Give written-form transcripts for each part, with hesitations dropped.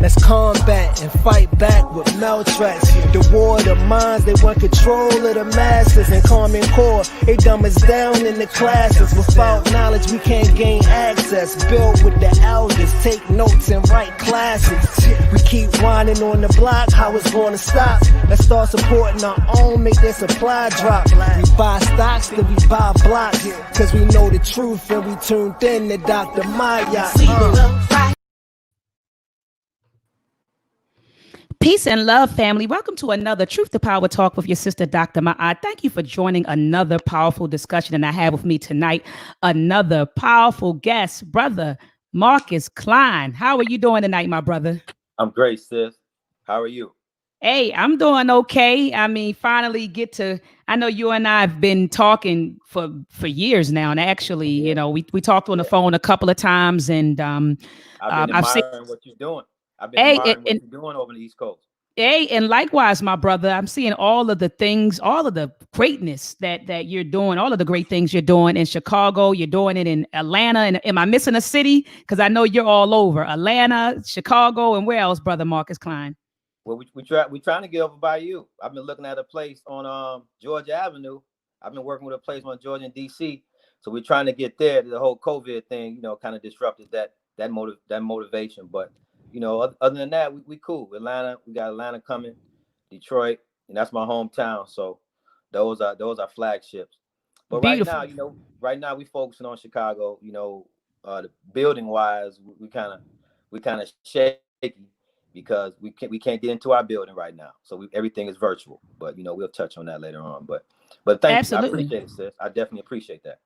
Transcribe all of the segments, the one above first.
Let's combat and fight back with maltracks. The war of the minds, they want control of the masses. And Common Core, they dumb us down in the classes. Without knowledge, we can't gain access. Build with the elders, take notes and write classics. We keep whining on the block, how it's gonna stop? Let's start supporting our own, make their supply drop. We buy stocks, then we buy blocks. Cause we know the truth and we tuned in to Dr. Maat. Peace and love, family. Welcome to another Truth to Power Talk with your sister, Dr. Maat. Thank you for joining another powerful discussion. And I have with me tonight another powerful guest, Brother Marcus Klein. How are you doing tonight, my brother? I'm great, sis. How are you? Hey, I'm doing okay. I mean, finally I know you and I have been talking for years now. And actually, you know, we talked on the phone a couple of times and I've been admiring what you're doing. I've been admiring what you're doing over the East Coast. Hey, and likewise, my brother, I'm seeing all of the things, all of the greatness that you're doing, all of the great things you're doing in Chicago. You're doing it in Atlanta. And am I missing a city? Because I know you're all over Atlanta, Chicago, and where else, Brother Marcus Klein? Well, we're trying to get over by you. I've been looking at a place on Georgia Avenue. I've been working with a place on Georgia and DC. So we're trying to get there. The whole COVID thing, you know, kind of disrupted that motivation. But you know, other than that, we cool. Atlanta, we got Atlanta coming, Detroit, and that's my hometown. So those are flagships. But Beautiful. right now we focusing on Chicago. You know, the building wise, we kind of shaky because we can't get into our building right now. So everything is virtual. But you know, we'll touch on that later on. But thank Absolutely. you. I appreciate it, sis. I definitely appreciate that.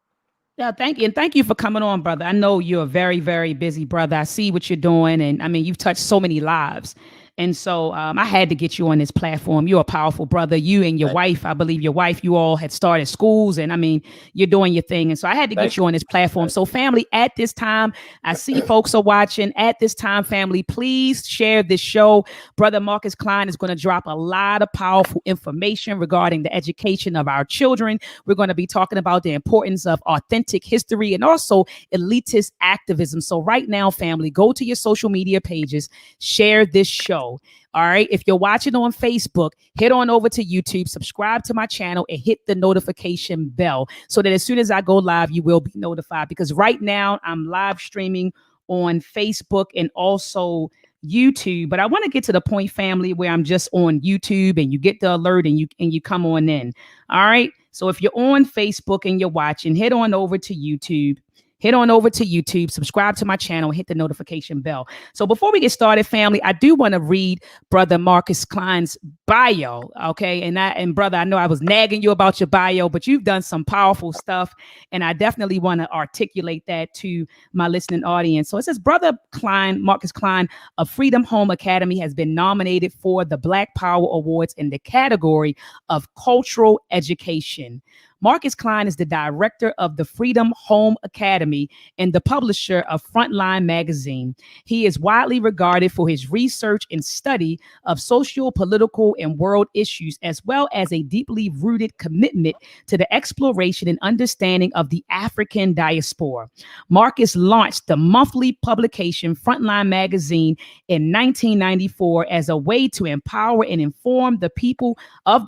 Yeah, thank you. And thank you for coming on, brother. I know you're a very, very busy brother. I see what you're doing. And I mean, you've touched so many lives. And so I had to get you on this platform. You're a powerful brother. You and your wife, I believe your wife, you all had started schools. And I mean, you're doing your thing. And so I had to get you on this platform. So family, at this time, I see folks are watching. At this time, family, please share this show. Brother Marcus Klein is going to drop a lot of powerful information regarding the education of our children. We're going to be talking about the importance of authentic history and also elitist activism. So right now, family, go to your social media pages, share this show. All right. If you're watching on Facebook, head on over to YouTube, subscribe to my channel and hit the notification bell so that as soon as I go live, you will be notified, because right now I'm live streaming on Facebook and also YouTube. But I want to get to the point, family, where I'm just on YouTube and you get the alert and you come on in. All right. So if you're on Facebook and you're watching, head on over to YouTube. Head on over to YouTube, subscribe to my channel, hit the notification bell. So before we get started, family, I do want to read Brother Marcus Klein's bio, okay? And brother, I know I was nagging you about your bio, but you've done some powerful stuff, and I definitely want to articulate that to my listening audience. So it says, Brother Klein, Marcus Klein of Freedom Home Academy has been nominated for the Black Power Awards in the category of cultural education. Marcus Klein is the director of the Freedom Home Academy and the publisher of Frontline magazine. He is widely regarded for his research and study of socio-political and world issues, as well as a deeply rooted commitment to the exploration and understanding of the African diaspora. Marcus launched the monthly publication Frontline magazine in 1994 as a way to empower and inform the people of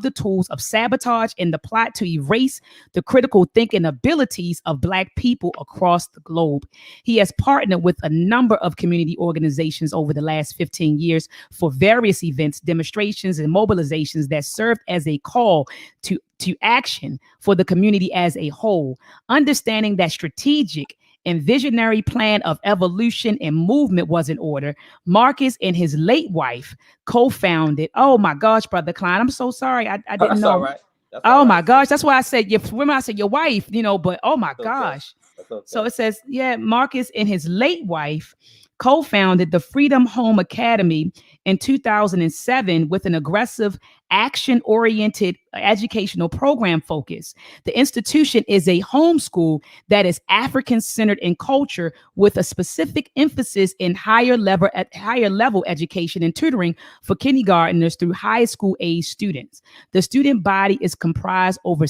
the tools of sabotage and the plot to erase the critical thinking abilities of Black people across the globe. He has partnered with a number of community organizations over the last 15 years for various events, demonstrations, and mobilizations that served as a call to action for the community as a whole. Understanding that strategic and visionary plan of evolution and movement was in order, Marcus and his late wife co-founded. Oh my gosh, Brother Klein, I'm so sorry. I didn't That's know. all right. That's oh all my right. gosh, that's why I said I said your wife, but oh my gosh. Okay. So it says, Marcus and his late wife co-founded the Freedom Home Academy in 2007 with an aggressive, action-oriented educational program focus. The institution is a homeschool that is African-centered in culture, with a specific emphasis in higher level education and tutoring for kindergartners through high school age students. The student body is comprised of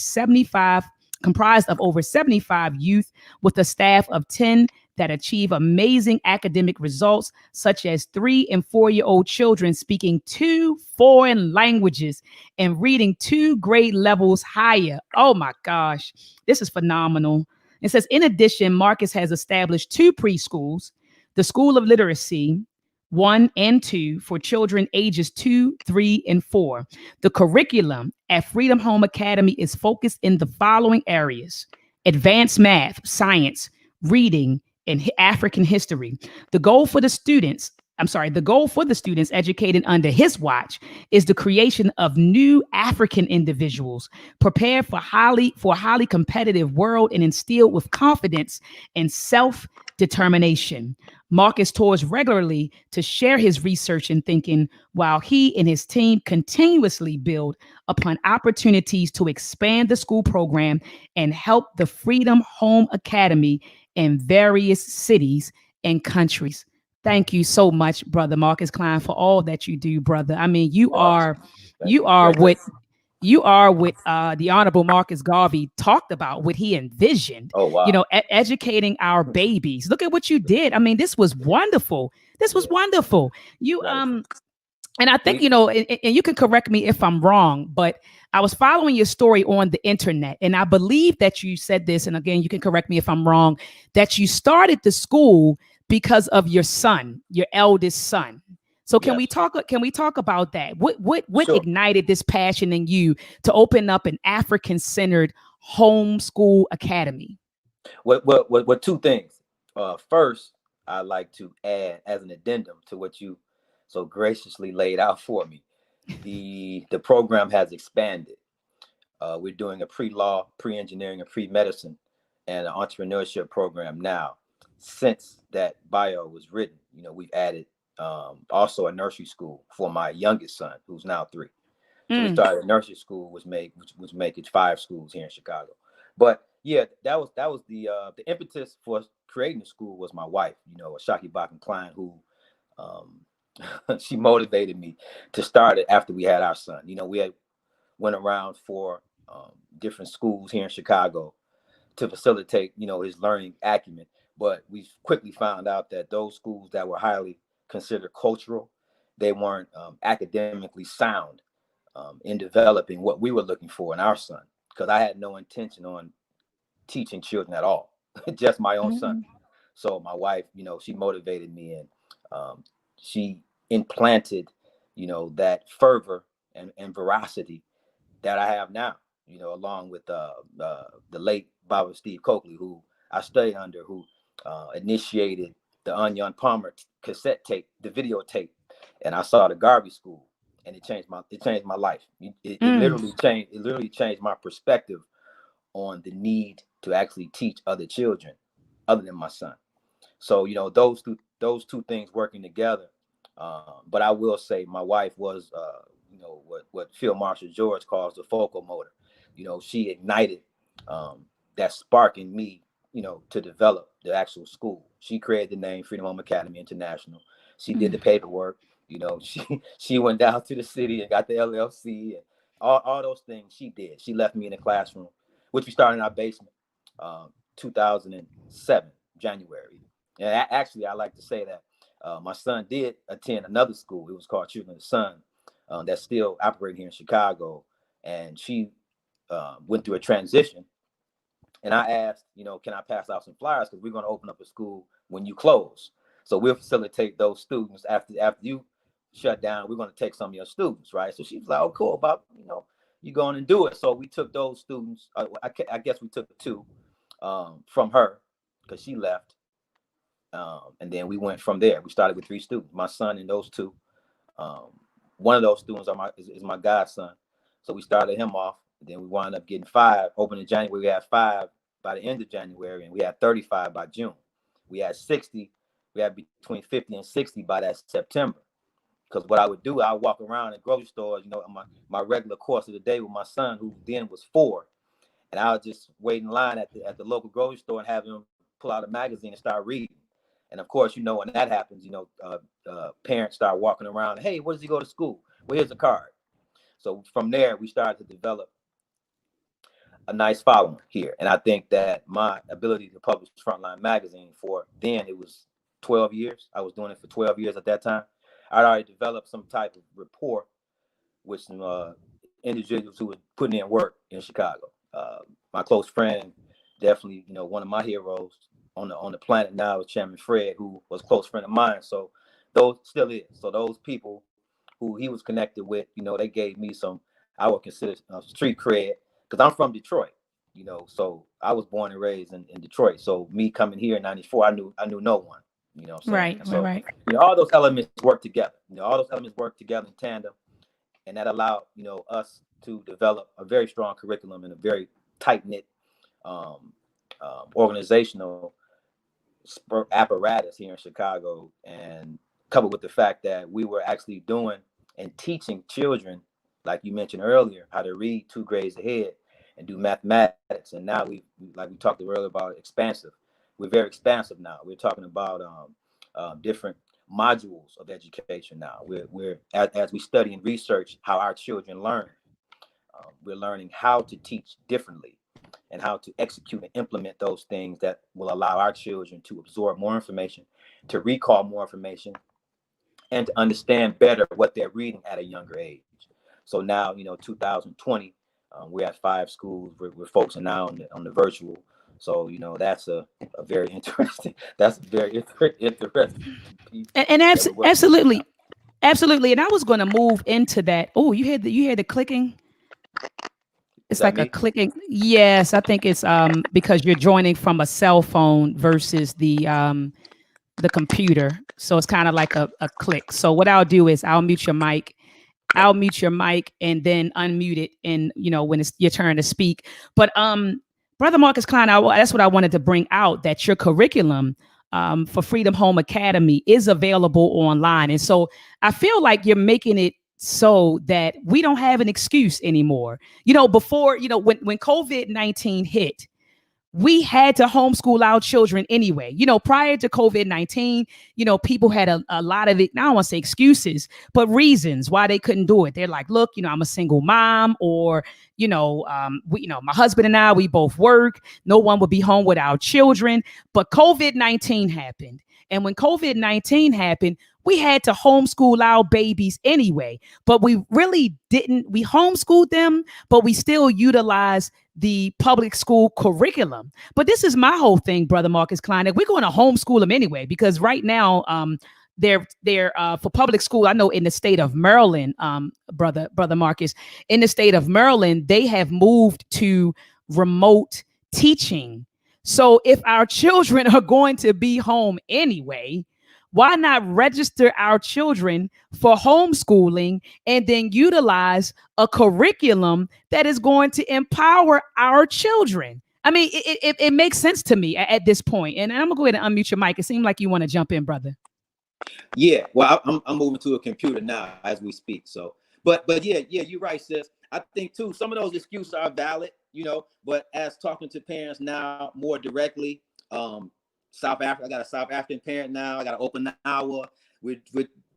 over 75 youth with a staff of 10 that achieve amazing academic results, such as 3 and 4-year-old children speaking 2 foreign languages and reading 2 grade levels higher. Oh my gosh, this is phenomenal. It says, in addition, Marcus has established 2 preschools, the School of Literacy 1 and 2 for children ages 2, 3, and 4. The curriculum at Freedom Home Academy is focused in the following areas: advanced math, science, reading, and African history. The goal for the students educated under his watch is the creation of new African individuals prepared for a highly competitive world and instilled with confidence and self-determination. Marcus tours regularly to share his research and thinking, while he and his team continuously build upon opportunities to expand the school program and help the Freedom Home Academy in various cities and countries. Thank you so much, Brother Marcus Klein, for all that you do, brother. I mean, you are what the Honorable Marcus Garvey talked about, what he envisioned. Oh, wow. You know, educating our babies. Look at what you did. I mean, this was wonderful. This was wonderful. You and I think, you know, and you can correct me if I'm wrong, but I was following your story on the internet, and I believe that you said this, and again, you can correct me if I'm wrong, that you started the school because of your son, your eldest son. So can we talk about that? What Sure. ignited this passion in you to open up an African-centered homeschool academy? What 2 things. First, I'd like to add as an addendum to what you so graciously laid out for me. The program has expanded. We're doing a pre-law, pre-engineering, and pre-medicine, and an entrepreneurship program now. Since that bio was written, you know, we've added also a nursery school for my youngest son, who's now 3. So we started a nursery school, which make it 5 schools here in Chicago. But yeah, that was the impetus for creating the school was my wife, you know, Shaki Bakken Klein, who she motivated me to start it after we had our son. You know, we had went around for different schools here in Chicago to facilitate, you know, his learning acumen. But we quickly found out that those schools that were highly considered cultural, they weren't academically sound in developing what we were looking for in our son. Because I had no intention on teaching children at all, just my own son. So my wife, you know, she motivated me, and she implanted, you know, that fervor and veracity that I have now, you know, along with the late Baba Steve Coakley, who I studied under, who initiated the Onion Palmer cassette tape, the videotape, and I saw the Garvey School, and it changed my life. It literally changed my perspective on the need to actually teach other children other than my son. So, you know, those two things working together. But I will say my wife was, you know, what Field Marshal George calls the focal motor. You know, she ignited that spark in me, you know, to develop the actual school. She created the name Freedom Home Academy International. She did the paperwork. You know, she went down to the city and got the LLC and all those things she did. She left me in the classroom, which we started in our basement, 2007, January. And actually, I like to say that my son did attend another school. It was called Children of the Sun, that's still operating here in Chicago. And she went through a transition. And I asked, you know, can I pass out some flyers? Because we're going to open up a school when you close. So we'll facilitate those students after you shut down. We're going to take some of your students, right? So she was like, oh, cool, about, you know, you going and do it. So we took those students. I guess we took 2 from her because she left. And then we went from there. We started with 3 students, my son and those 2. One of those students is my godson. So we started him off. Then we wound up getting 5. Open in January, we had 5 by the end of January, and we had 35 by June. We had 60. We had between 50 and 60 by that September. Because what I would do, I would walk around in grocery stores, you know, my regular course of the day with my son, who then was 4. And I would just wait in line at the local grocery store and have him pull out a magazine and start reading. And of course, you know, when that happens, you know, parents start walking around. Hey, where does he go to school? Well, here's a card. So from there, we started to develop a nice following here. And I think that my ability to publish Frontline magazine for then, it was 12 years. I was doing it for 12 years at that time. I'd already developed some type of rapport with some individuals who were putting in work in Chicago. My close friend, definitely, one of my heroes on the planet now is Chairman Fred, who was a close friend of mine. So those still is. So those people who he was connected with, they gave me some, I would consider street cred, because I'm from Detroit, so I was born and raised in Detroit. So me coming here in '94, I knew no one, what I'm saying? Right, so, right. All those elements work together. All those elements work together in tandem, and that allowed, us to develop a very strong curriculum and a very tight-knit organizational apparatus here in Chicago, and coupled with the fact that we were actually doing and teaching children, like you mentioned earlier, how to read 2 grades ahead and do mathematics. And now we talked earlier about expansive. We're very expansive now. We're talking about different modules of education now. We're as we study and research how our children learn, we're learning how to teach differently and how to execute and implement those things that will allow our children to absorb more information, to recall more information, and to understand better what they're reading at a younger age. So now, 2020, we're at 5 schools. We're focusing now on the virtual. So, that's a very interesting, piece. And absolutely. Absolutely. And I was going to move into that. Oh, you hear the clicking? It's like a clicking. Yes, I think it's because you're joining from a cell phone versus the computer. So it's kind of like a click. So what I'll do is I'll mute your mic and then unmute it, and when it's your turn to speak. But Brother Marcus Klein, that's what I wanted to bring out, that your curriculum for Freedom Home Academy is available online. And so I feel like you're making it so that we don't have an excuse anymore. Before, when COVID-19 hit, we had to homeschool our children anyway. Prior to COVID-19, people had a lot of it. Now I don't want to say excuses, but reasons why they couldn't do it. They're like, look, I'm a single mom, or, my husband and I, we both work. No one would be home with our children. But COVID-19 happened. And when COVID-19 happened, we had to homeschool our babies anyway. But we really didn't. We homeschooled them, but we still utilized the public school curriculum. But this is my whole thing, Brother Marcus Klein. We're going to homeschool them anyway, because right now, they're for public school. I know in the state of Maryland, brother Marcus, in the state of Maryland, they have moved to remote teaching. So if our children are going to be home anyway, why not register our children for homeschooling and then utilize a curriculum that is going to empower our children? I mean, it makes sense to me at this point. And I'm gonna go ahead and unmute your mic. It seemed like you want to jump in, brother. Yeah, well, I'm moving to a computer now as we speak. So, but yeah, you're right, sis. I think too, some of those excuses are valid, but as talking to parents now more directly, South Africa, I got a South African parent now. I got an open hour with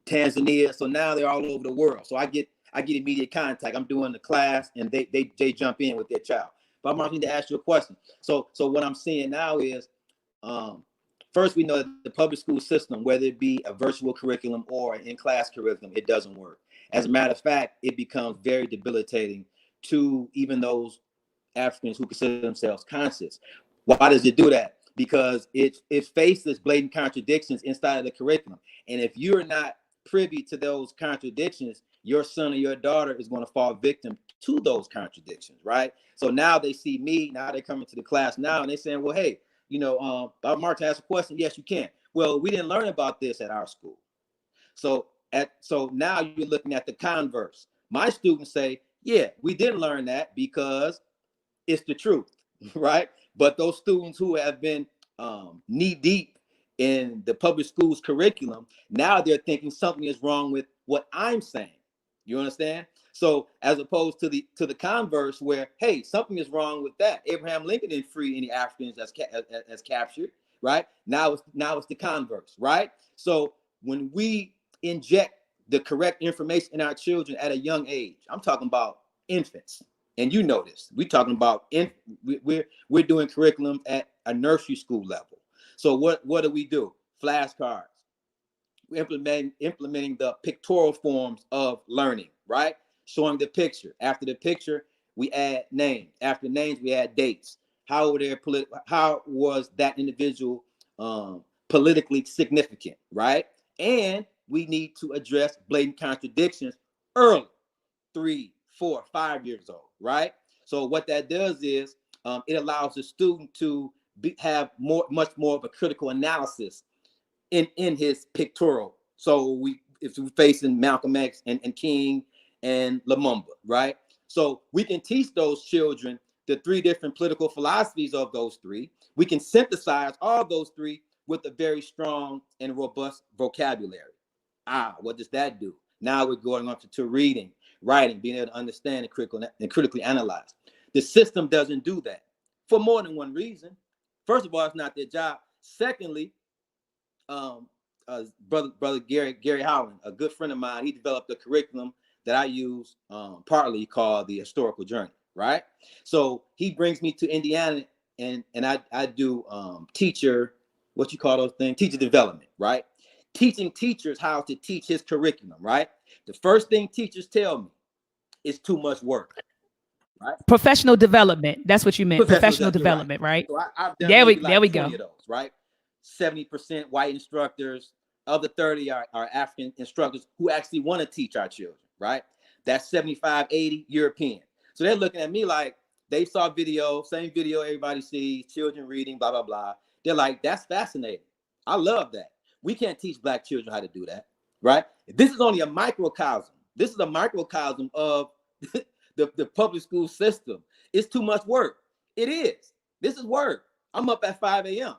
Tanzania. So now they're all over the world. So I get immediate contact. I'm doing the class and they jump in with their child. But I'm asking to ask you a question. So what I'm seeing now is, first, we know that the public school system, whether it be a virtual curriculum or an in-class curriculum, it doesn't work. As a matter of fact, it becomes very debilitating to even those Africans who consider themselves conscious. Why does it do that? Because it faces blatant contradictions inside of the curriculum. And if you're not privy to those contradictions, your son or your daughter is going to fall victim to those contradictions, right? So now they see me, now they're coming to the class now, and they're saying, well, hey, Bob Martin asked a question. Yes, you can. Well, we didn't learn about this at our school. So now you're looking at the converse. My students say, yeah, we didn't learn that because it's the truth, right? But those students who have been knee deep in the public schools curriculum, now they're thinking something is wrong with what I'm saying. You understand? So as opposed to the converse where, hey, something is wrong with that. Abraham Lincoln didn't free any Africans as captured, right? Now it's the converse, right? So when we inject the correct information in our children at a young age, I'm talking about infants, And you know this. We're talking about we're doing curriculum at a nursery school level. So what do we do? Flashcards. We're implementing the pictorial forms of learning, right? Showing the picture. After the picture, we add names. After names, we add dates. How was that individual politically significant, right? And we need to address blatant contradictions early, 3, 4, 5 years old, right? So what that does is it allows the student to have much more of a critical analysis in his pictorial. So if we're facing Malcolm X and King and Lumumba, right? So we can teach those children the 3 different political philosophies of those 3. We can synthesize all those 3 with a very strong and robust vocabulary. What does that do? Now we're going on to reading, writing, being able to understand and critically analyze. The system doesn't do that for more than one reason. First of all, it's not their job. Secondly, brother Gary Howland, a good friend of mine, he developed a curriculum that I use partly called the historical journey, right? So he brings me to Indiana and I do teacher, what you call those things? Teacher development, right? Teaching teachers how to teach his curriculum, right? The first thing teachers tell me is too much work, right? Professional development. That's what you meant. Professional development, right? So I've done there we like go. 20 of those, right? 70% white instructors, other 30 are African instructors who actually want to teach our children, right? That's 75, 80 European. So they're looking at me like they saw video, same video everybody sees, children reading, blah, blah, blah. They're like, that's fascinating. I love that. We can't teach Black children how to do that, right? This is only a microcosm. This is a microcosm of the public school system. It's too much work. It is. This is work. I'm up at 5 a.m.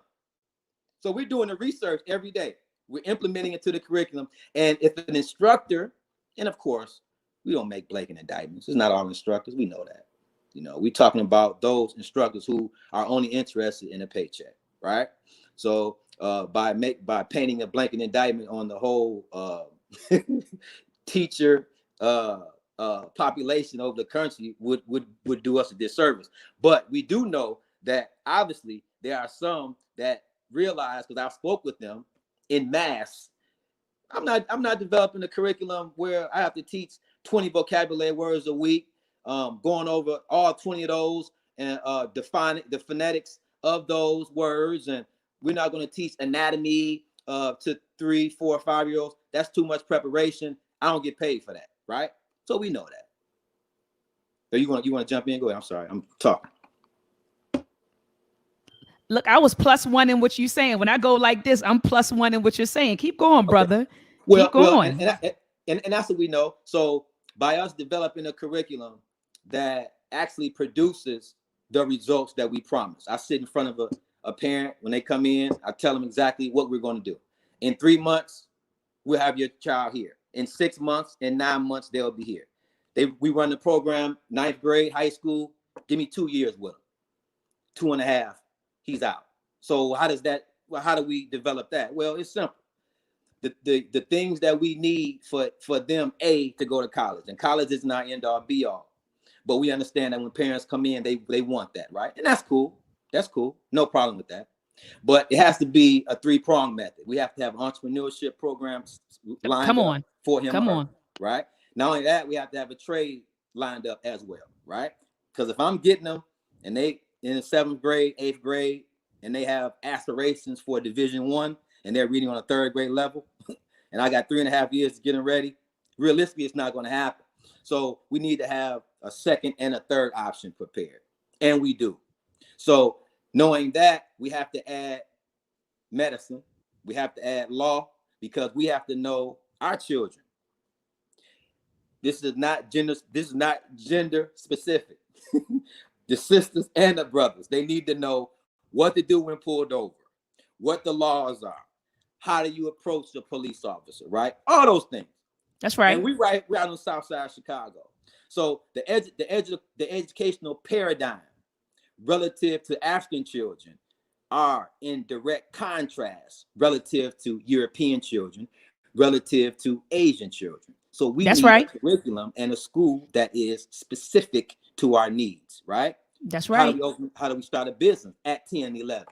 So we're doing the research every day. We're implementing it to the curriculum. And if an instructor, and of course, we don't make blanket indictments. It's not all instructors. We know that. You know, we're talking about those instructors who are only interested in a paycheck, right? So by painting a blanket indictment on the whole teacher population over the country would do us a disservice. But we do know that obviously there are some that realize, because I've spoke with them in mass, I'm not developing a curriculum where I have to teach 20 vocabulary words a week, going over all 20 of those and defining the phonetics of those words. And we're not going to teach anatomy to 3, 4, 5-year-olds. That's too much preparation. I don't get paid for that, right? So we know that. So you want to jump in? Go ahead. I'm sorry, I'm talking. Look, I was +1 in what you're saying. When I go like this, I'm +1 in what you're saying. Keep going, brother. Okay. Keep going. And that's what we know. So by us developing a curriculum that actually produces the results that we promise. I sit in front of a parent when they come in. I tell them exactly what we're going to do. In 3 months, we'll have your child here. In 6 months, in 9 months, they'll be here. We run the program, 9th grade, high school. Give me 2 years with them. 2.5. He's out. So how do we develop that? Well, it's simple. The things that we need for them, to go to college. And college is not end all be all. But we understand that when parents come in, they want that, right? And that's cool. That's cool. No problem with that. But it has to be a 3-prong method. We have to have entrepreneurship programs lined up for him. Come on. Right? Not only that, we have to have a trade lined up as well, right? Because if I'm getting them and they in the 7th grade, 8th grade, and they have aspirations for Division I, and they're reading on a 3rd grade level, and I got 3.5 years to get them ready, realistically, it's not going to happen. So we need to have a 2nd and a 3rd option prepared, and we do. So knowing that, we have to add medicine, we have to add law, because we have to know our children. This is not gender specific. The sisters and the brothers, they need to know what to do when pulled over, what the laws are, how do you approach the police officer, right? All those things. That's right. And we're out on the south side of Chicago. So the educational paradigm relative to African children are in direct contrast relative to European children, relative to Asian children. So we That's need right. a curriculum and a school that is specific to our needs, right? That's right. How do we start a business at 10, 11?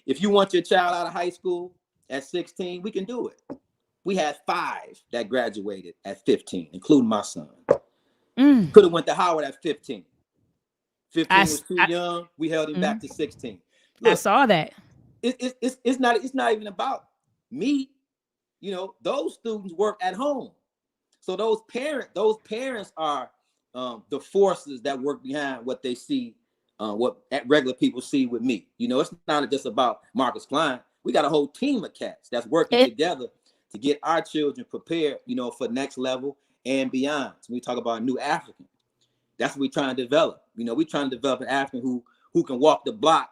If you want your child out of high school at 16, we can do it. We had 5 that graduated at 15, including my son. Could have went to Howard at 15. 15 was too young. We held him back to 16. Look, I saw that. It's not even about me. You know, those students work at home. So those parents are the forces that work behind what they see, what regular people see with me. You know, it's not just about Marcus Klein. We got a whole team of cats that's working together to get our children prepared, you know, for next level and beyond. So we talk about new African. That's what we're trying to develop. You know, we're trying to develop an African who can walk the block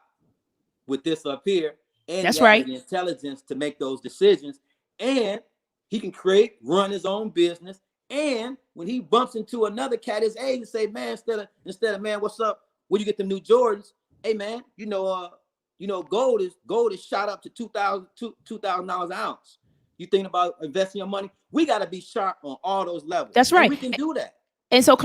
with this up here, and that's right, the intelligence to make those decisions, and he can run his own business. And when he bumps into another cat his age and say, man, instead of man, what's up? Where you get them new Jordans? Hey man, gold is shot up to $2,000 an ounce. You thinking about investing your money? We got to be sharp on all those levels. That's right. And we can do that. And so,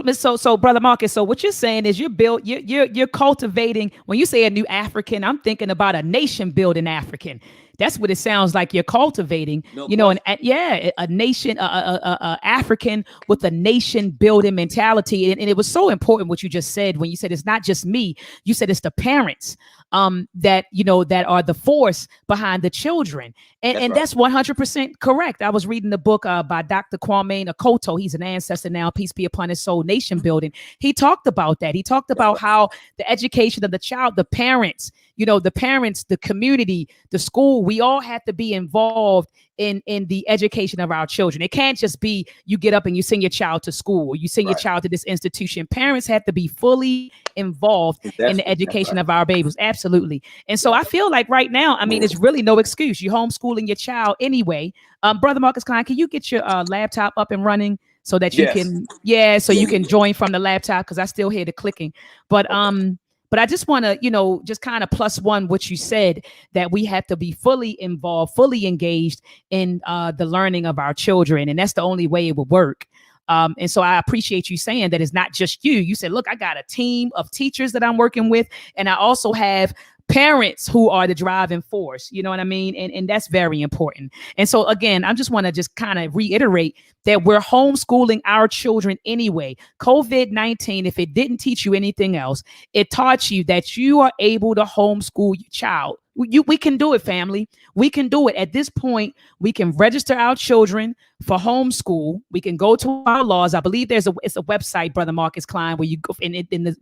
Brother Marcus, so what you're saying is you're cultivating. When you say a new African, I'm thinking about a nation building African. That's what it sounds like you're cultivating. A nation, African with a nation building mentality. And it was so important what you just said when you said it's not just me. You said it's the parents that are the force behind the children. And that's 100% correct. I was reading the book by Dr. Kwame. He's an ancestor now, peace be upon his soul, nation building. He talked about that. He talked about how the education of the child, the parents, the community, the school, we all have to be involved in the education of our children. It can't just be you get up and you send your child to school or you send your child to this institution. Parents have to be fully involved in the education of our babies. Absolutely. And so I feel like right now, I mean, it's really no excuse. You're homeschooling your child anyway. Brother Marcus Klein, can you get your laptop up and running so that you can, you can join from the laptop? Because I still hear the clicking. But I just want to, just kind of plus one what you said, that we have to be fully involved, fully engaged in the learning of our children. And that's the only way it will work. And so I appreciate you saying that it's not just you. You said, look, I got a team of teachers that I'm working with, and I also have parents who are the driving force. You know what I mean? And that's very important. And so, again, I just want to just kind of reiterate that we're homeschooling our children anyway. COVID-19, if it didn't teach you anything else, it taught you that you are able to homeschool your child. We can do it, family. We can do it. At this point, we can register our children for homeschool. We can go to our laws. I believe it's a website, Brother Marcus Klein, where you go, and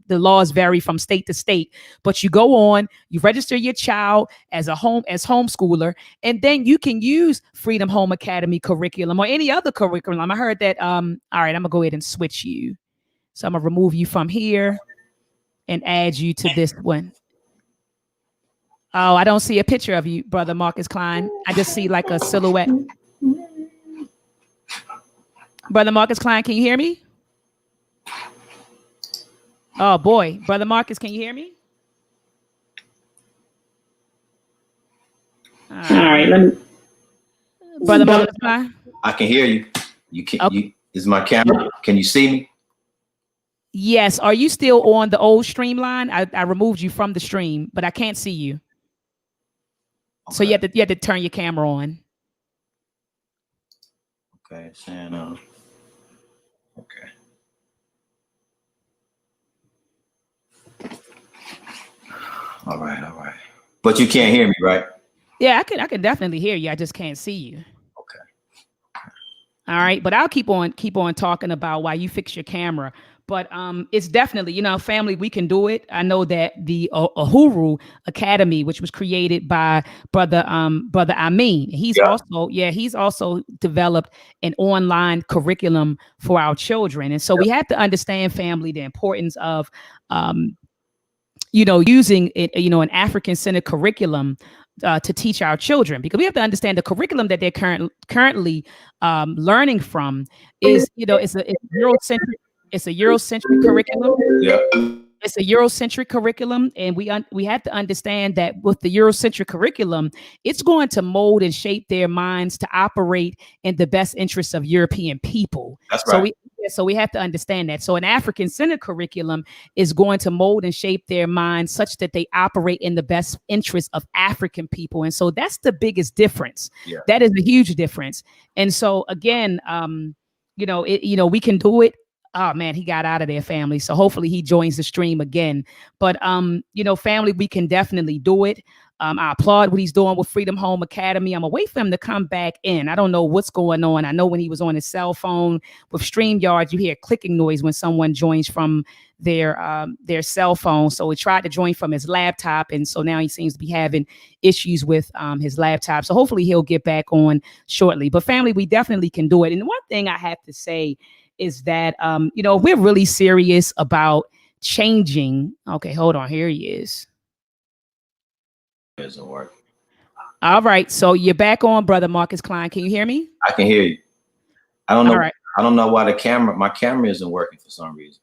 the laws vary from state to state. But you go on, you register your child as homeschooler, and then you can use Freedom Home Academy curriculum or any other curriculum. I heard that. All right, I'm gonna go ahead and switch you. So I'm gonna remove you from here and add you to this one. Oh, I don't see a picture of you, Brother Marcus Klein. I just see like a silhouette. Brother Marcus Klein, can you hear me? Oh boy, Brother Marcus, can you hear me? All right, let me. Brother Marcus Klein. I can hear you. You can. Okay. Is my camera? Can you see me? Yes. Are you still on the old streamline? I removed you from the stream, but I can't see you. Okay. So you have to turn your camera on. Okay, saying okay. All right. But you can't hear me, right? Yeah, I can definitely hear you. I just can't see you. Okay. All right, but I'll keep on talking about why you fix your camera. But it's definitely, family, we can do it. I know that the Uhuru Academy, which was created by Brother Amin, he's also developed an online curriculum for our children. And so we have to understand, family, the importance of, using it, an African-centered curriculum to teach our children, because we have to understand the curriculum that they're currently learning from is, it's a Eurocentric curriculum. Yeah. It's a Eurocentric curriculum, and we have to understand that with the Eurocentric curriculum, it's going to mold and shape their minds to operate in the best interests of European people. That's right. So we have to understand that. So an African-centered curriculum is going to mold and shape their minds such that they operate in the best interest of African people. And so that's the biggest difference. Yeah. That is a huge difference. And so again, we can do it. Oh man, he got out of there, family. So hopefully he joins the stream again. But family, we can definitely do it. I applaud what he's doing with Freedom Home Academy. I'm gonna wait for him to come back in. I don't know what's going on. I know when he was on his cell phone with StreamYard, you hear clicking noise when someone joins from their cell phone. So he tried to join from his laptop, and so now he seems to be having issues with his laptop. So hopefully he'll get back on shortly. But family, we definitely can do it. And one thing I have to say is that, we're really serious about changing. Okay, hold on. Here he is. It doesn't work. All right. So you're back on, Brother Marcus Klein. Can you hear me? I can hear you. I don't know. All right. I don't know why my camera isn't working for some reason.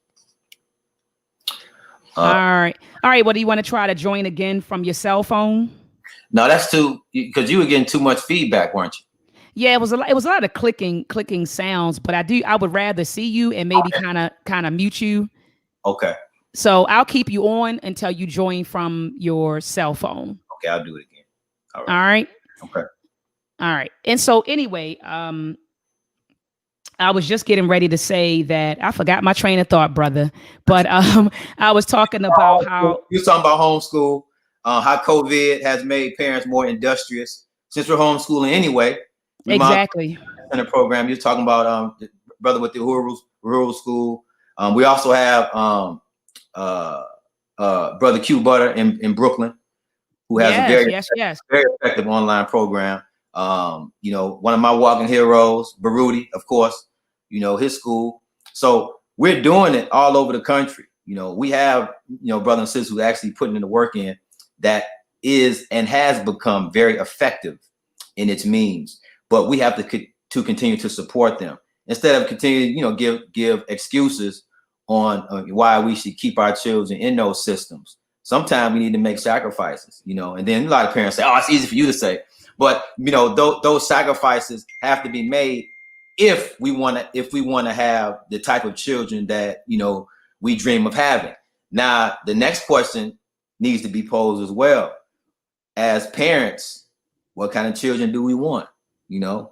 All right. Well, do you want to try to join again from your cell phone? No, that's because you were getting too much feedback, weren't you? Yeah, it was a lot of clicking sounds, but I would rather see you and maybe kind of mute you. Okay. So I'll keep you on until you join from your cell phone. Okay, I'll do it again. All right. Okay. All right. And so anyway, I was just getting ready to say that I forgot my train of thought, brother. But I was talking about how you talking about homeschool, how COVID has made parents more industrious. Since we're homeschooling anyway. Exactly. In the program, you're talking about the brother with the rural school. We also have brother Q Butter in Brooklyn, who has a very effective online program. One of my walking heroes, Baruti, of course, his school. So we're doing it all over the country. We have, brothers and sisters who actually putting in the work in that is and has become very effective in its means. But we have to continue to support them instead of continuing, give excuses on why we should keep our children in those systems. Sometimes we need to make sacrifices, and then a lot of parents say, "Oh, it's easy for you to say," but those sacrifices have to be made if we want to have the type of children that we dream of having. Now, the next question needs to be posed as well. As parents, what kind of children do we want? I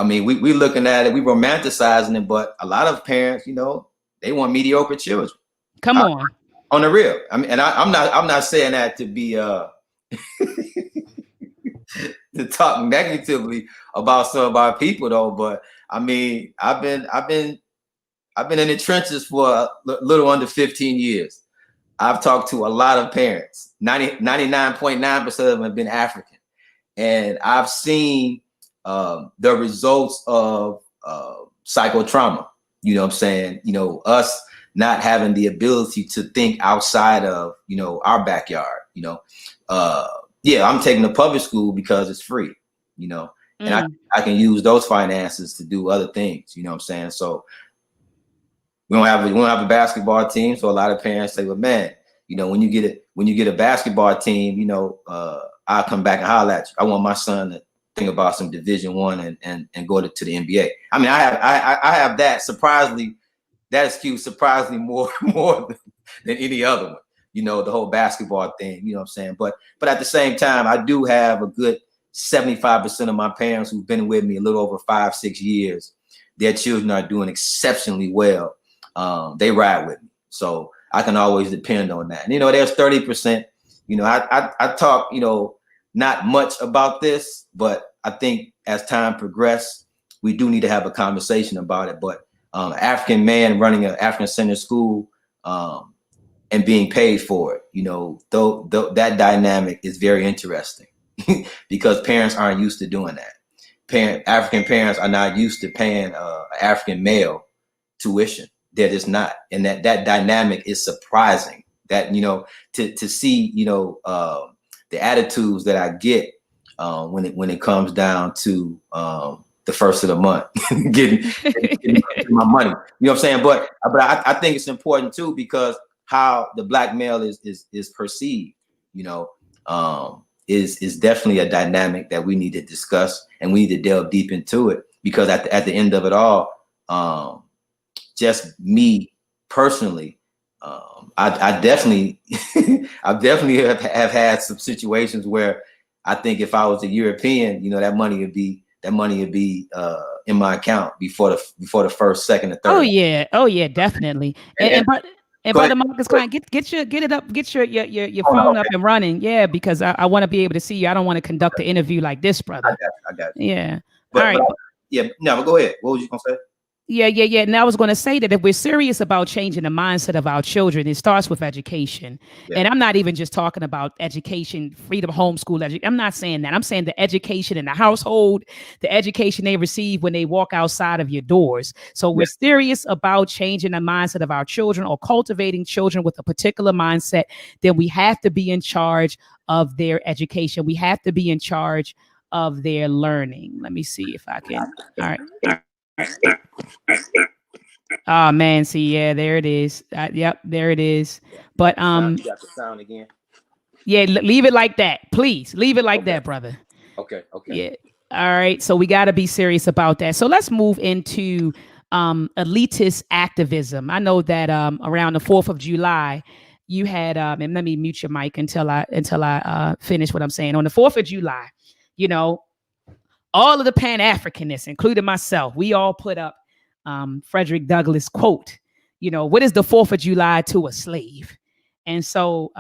mean, we looking at it, we romanticizing it, but a lot of parents, they want mediocre children. Come on the real. I mean, and I'm not saying that to be to talk negatively about some of our people though, but I mean, I've been in the trenches for a little under 15 years. I've talked to a lot of parents. 99.9% of them have been African, and I've seen the results of psychotrauma. Us not having the ability to think outside of our backyard. I'm taking the public school because it's free. And I can use those finances to do other things. So we don't have a basketball team. So a lot of parents say, "Well, man, when you get a basketball team, I'll come back and holler at you. I want my son to think about some Division I and go to the NBA." I mean, I have that excuse surprisingly more than any other one. The whole basketball thing. But at the same time, I do have a good 75% of my parents who've been with me a little over 5-6 years. Their children are doing exceptionally well. They ride with me, so I can always depend on that. And there's 30%. I talk not much about this, but I think as time progresses, we do need to have a conversation about it. But African man running an African-centered school and being paid for it, though that dynamic is very interesting because parents aren't used to doing that. African parents are not used to paying African male tuition. They're just not, and that dynamic is surprising. That to see the attitudes that I get when it comes down to the first of the month, getting my money. You know what I'm saying? But I think it's important too, because how the black male is perceived, you know, is definitely a dynamic that we need to discuss, and we need to delve deep into it, because at the end of it all, just me personally, I definitely I definitely have had some situations where I think if I was a European, you know, that money would be in my account before the first, second, and third. Oh yeah, definitely. And Brother Marcus Klein, get your phone up and running. Yeah, because I want to be able to see you. I don't want to conduct an interview like this, brother. I got you. Yeah. All right. No, go ahead. What was you gonna say? Yeah. And I was going to say that if we're serious about changing the mindset of our children, it starts with education. Yeah. And I'm not even just talking about education, freedom, homeschool. I'm not saying that. I'm saying the education in the household, the education they receive when they walk outside of your doors. So we're serious about changing the mindset of our children or cultivating children with a particular mindset, then we have to be in charge of their education. We have to be in charge of their learning. Let me see if I can. All right. Oh man, see, yeah, there it is. Yep, there it is. But you got the sound again. Yeah, leave it like that, please. Leave it like that, brother. Okay. Yeah. All right. So we got to be serious about that. So let's move into elitist activism. I know that around the 4th of July, you had and let me mute your mic until I finish what I'm saying. On the 4th of July, you know, all of the Pan-Africanists, including myself, we all put up Frederick Douglass quote, you know, what is the 4th of July to a slave? And so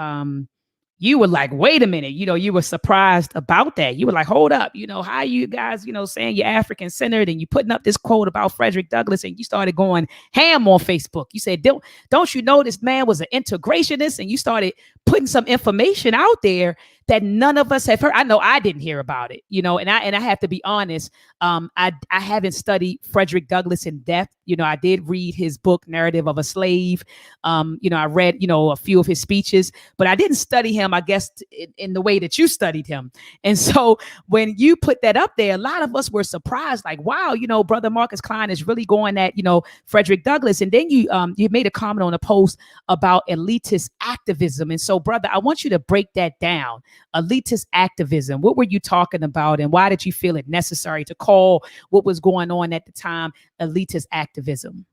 you were like, wait a minute, you know, you were surprised about that. You were like, hold up, you know, how you guys, you know, saying you're African centered and you putting up this quote about Frederick Douglass, and you started going ham on Facebook. You said, don't you know this man was an integrationist? And you started putting some information out there that none of us have heard. I know I didn't hear about it, you know, and I have to be honest. I haven't studied Frederick Douglass in depth. You know, I did read his book, Narrative of a Slave. You know, I read, you know, a few of his speeches, but I didn't study him, I guess, in the way that you studied him. And so when you put that up there, a lot of us were surprised, like, wow, you know, Brother Marcus Klein is really going at, you know, Frederick Douglass. And then you made a comment on a post about elitist activism. And so, brother, I want you to break that down. Elitist activism. What were you talking about, and why did you feel it necessary to call what was going on at the time elitist activism?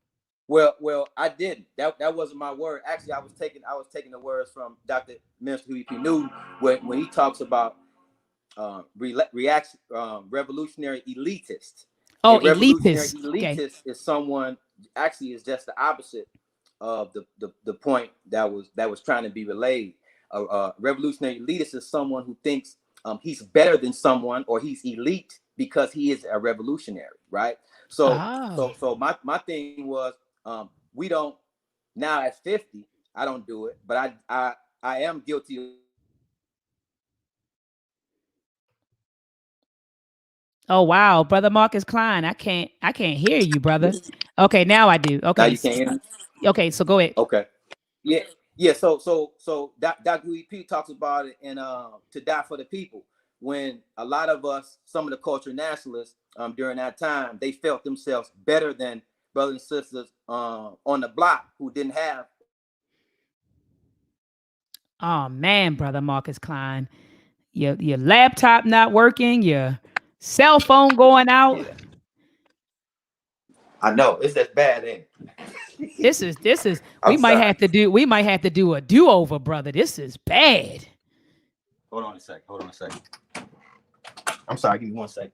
Well, I didn't. That wasn't my word. Actually, I was taking the words from Dr.maat.msu when he talks about revolutionary elitist. Oh, elitist. Elitist is someone, actually is just the opposite of the point that was trying to be relayed. Revolutionary elitist is someone who thinks he's better than someone, or he's elite because he is a revolutionary, right? So my thing was, we don't, now at 50, I don't do it, but I am guilty of. Oh wow, Brother Marcus Klein, I can't hear you, brother. Okay, now I do. Okay, now you can't hear me? Okay, so go ahead. Okay, yeah. So Dr. EP talks about it in To Die for the People, when a lot of us, some of the cultural nationalists during that time, they felt themselves better than brothers and sisters on the block who didn't have. Oh man, Brother Marcus Klein, your laptop not working, your cell phone going out. Yeah. I know it's that bad, ain't it? This is we might have to do a do-over, brother. This is bad. Hold on a sec. I'm sorry, give me 1 second.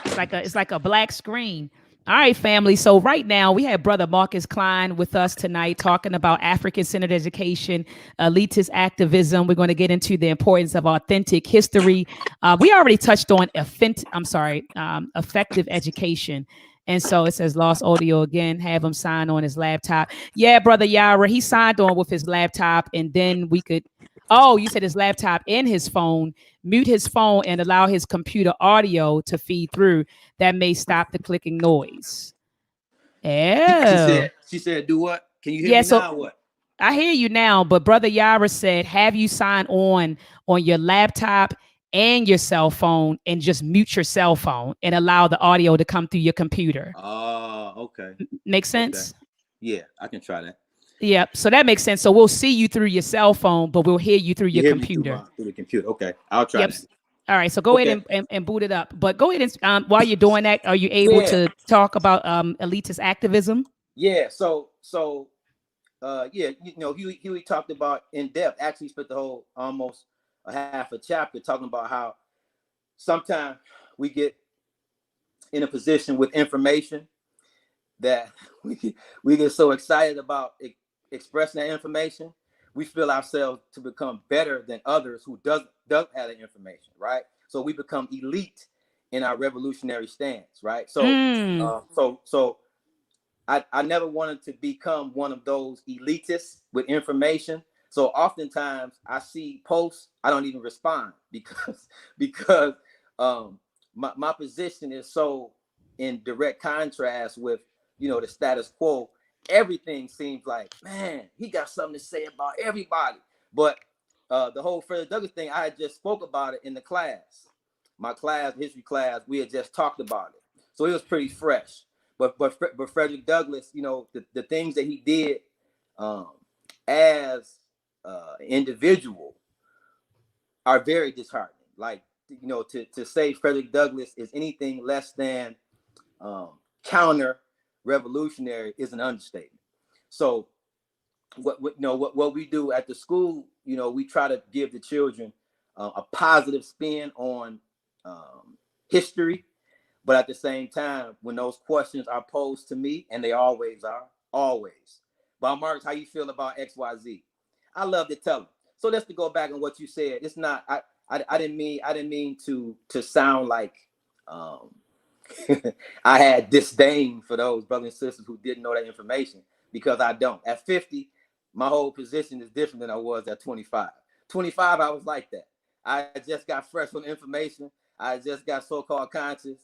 It's like a black screen. All right, family. So right now we have Brother Marcus Klein with us tonight talking about African-centered education, elitist activism. We're going to get into the importance of authentic history. We already touched on effective education. And so it says lost audio again. Have him sign on his laptop. Yeah, Brother Yara, he signed on with his laptop, and then we could. Oh, you said his laptop and his phone. Mute his phone and allow his computer audio to feed through. That may stop the clicking noise. Yeah. She said, do what? Can you hear me now? What? I hear you now, but Brother Yara said, have you sign on your laptop and your cell phone, and just mute your cell phone and allow the audio to come through your computer. Oh, Okay. Make sense? Okay. Yeah, I can try that. Yep. So that makes sense. So we'll see you through your cell phone, but we'll hear you through You your hear me through computer. the computer. Okay, I'll try Yep. that. All right. So go ahead Okay. and boot it up. But go ahead and while you're doing that, are you able Yeah. to talk about elitist activism? Yeah. Yeah, Huey talked about in depth. Actually, spent the whole almost a half a chapter talking about how sometimes we get in a position with information that we get so excited about expressing that information, we feel ourselves to become better than others who doesn't have the information, right? So we become elite in our revolutionary stance, right? So Mm. so I never wanted to become one of those elitists with information. So oftentimes I see posts, I don't even respond because my position is so in direct contrast with the status quo. Everything seems like, man, he got something to say about everybody. But the whole Frederick Douglass thing, I had just spoke about it in the class. My class, history class, we had just talked about it. So it was pretty fresh. But Frederick Douglass, the things that he did as an individual are very disheartening. Like, to say Frederick Douglass is anything less than counter revolutionary is an understatement. So what we do at the school, we try to give the children a positive spin on history. But at the same time, when those questions are posed to me, and they always are, always, Bob Marks, how you feel about XYZ? I love to tell them. So let's to go back on what you said. It's not. I didn't mean to sound like I had disdain for those brothers and sisters who didn't know that information, because I don't. At 50, my whole position is different than I was at 25. 25, I was like that. I just got fresh on information. I just got so-called conscious.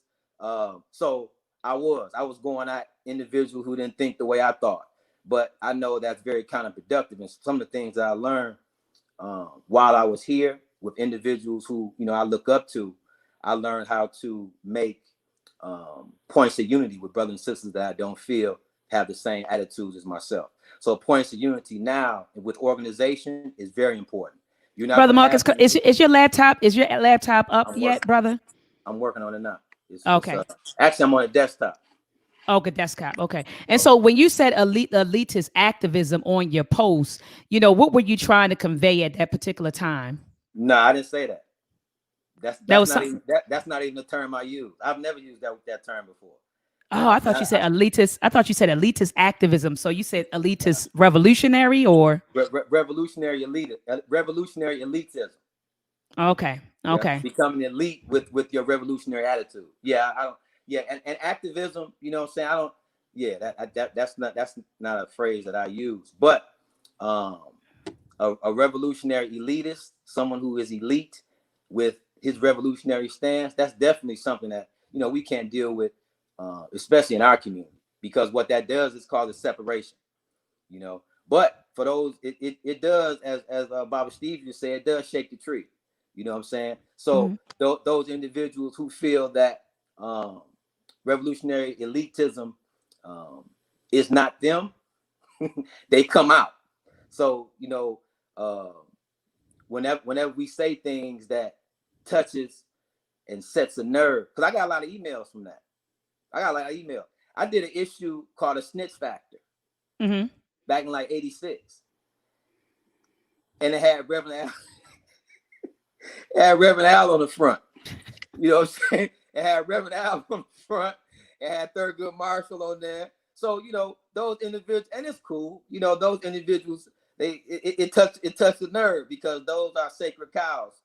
So I was going at individuals who didn't think the way I thought, but I know that's very counterproductive. And some of the things that I learned while I was here with individuals who I look up to, I learned how to make points of unity with brothers and sisters that I don't feel have the same attitudes as myself. So points of unity now with organization is very important. You're not Brother going to Marcus, have is your laptop up yet, brother? I'm working on it now. Okay. Actually, I'm on a desktop. Okay, desktop. Okay. And so when you said elitist activism on your post, what were you trying to convey at that particular time? No, I didn't say that. That was not something. even that's not even the term I use. I've never used that term before. Oh, I thought you said elitist. I thought you said elitist activism. So you said elitist revolutionary or revolutionary elitism. Okay. Okay. Yeah, becoming elite with your revolutionary attitude. Yeah, I don't. Yeah, and activism. You know what I'm saying? I don't. Yeah, that's not a phrase that I use. But a revolutionary elitist, someone who is elite with his revolutionary stance, that's definitely something that we can't deal with, especially in our community, because what that does is cause a separation. But for those, it does, as Baba Steve just said, it does shake the tree. You know what I'm saying? So those individuals who feel that revolutionary elitism is not them, they come out. So whenever we say things that touches and sets a nerve, because I got a lot of emails from that. I did an issue called a snitch factor back in like '86, and it had Reverend Al on the front. You know what I'm saying? It had Reverend Al on the front. It had Thurgood Marshall on there. So those individuals, and it's cool. Those individuals, it touched the nerve, because those are sacred cows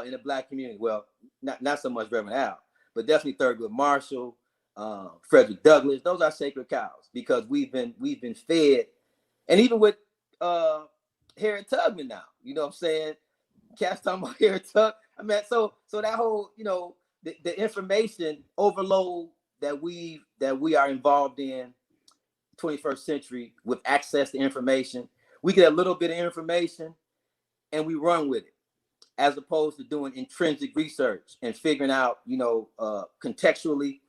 in the Black community. Well, not so much Reverend Al, but definitely Thurgood Marshall, Frederick Douglass. Those are sacred cows, because we've been fed, and even with Harriet Tubman now. You know what I'm saying? Cats talking about Harriet Tubman. I mean, so that whole the information overload that we are involved in 21st century with access to information. We get a little bit of information and we run with it, as opposed to doing intrinsic research and figuring out, contextually,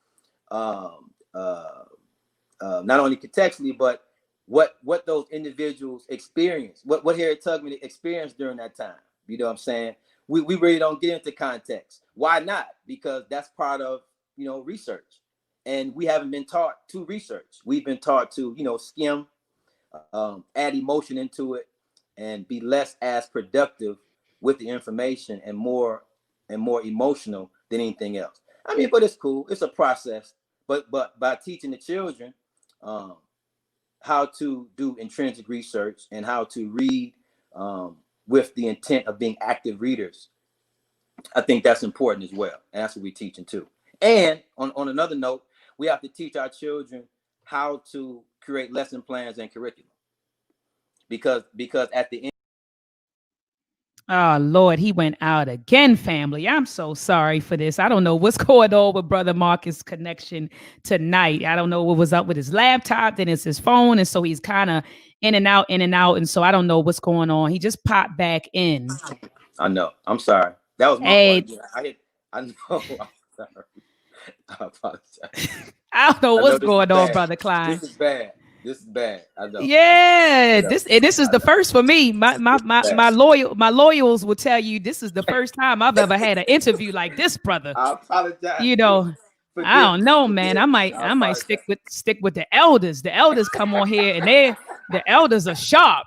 not only contextually, but what those individuals experience, what Harriet Tubman experienced during that time. You know what I'm saying? We really don't get into context. Why not? Because that's part of, you know, research. And we haven't been taught to research. We've been taught to, you know, skim, add emotion into it, and be less as productive with the information and more emotional than anything else. I mean, but it's cool. It's a process. But by teaching the children how to do intrinsic research and how to read with the intent of being active readers, I think that's important as well. And that's what we're teaching too. And on another note, we have to teach our children how to create lesson plans and curriculum. Because at the end. Oh, Lord, he went out again, family. I'm so sorry for this. I don't know what's going on with Brother Marcus' connection tonight. I don't know what was up with his laptop. Then it's his phone. And so he's kind of in and out. And so I don't know what's going on. He just popped back in. I know. I'm sorry. That was my fault. I know. I'm sorry. I apologize. I don't know what's going on, Brother Klein. This is bad. This is bad. I know. Yeah, this is the first for me. My loyals will tell you this is the first time I've ever had an interview like this, brother. I apologize. You know, I don't know, man. I might stick with the elders. The elders come on here and the elders are sharp.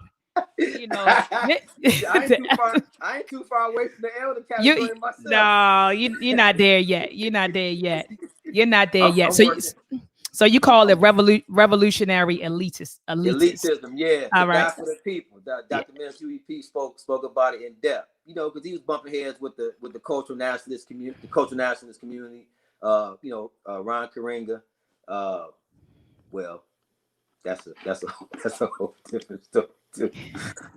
You know, I ain't too far away from the elder category myself. No, you're not there yet. You're not there yet. You're not there yet. So you call it revolutionary elitism. Yeah. All right. For the people. Dr.maat.msu spoke about it in depth. You know, because he was bumping heads with the cultural nationalist community, you know, Ron Karenga. Well, that's a whole different story too.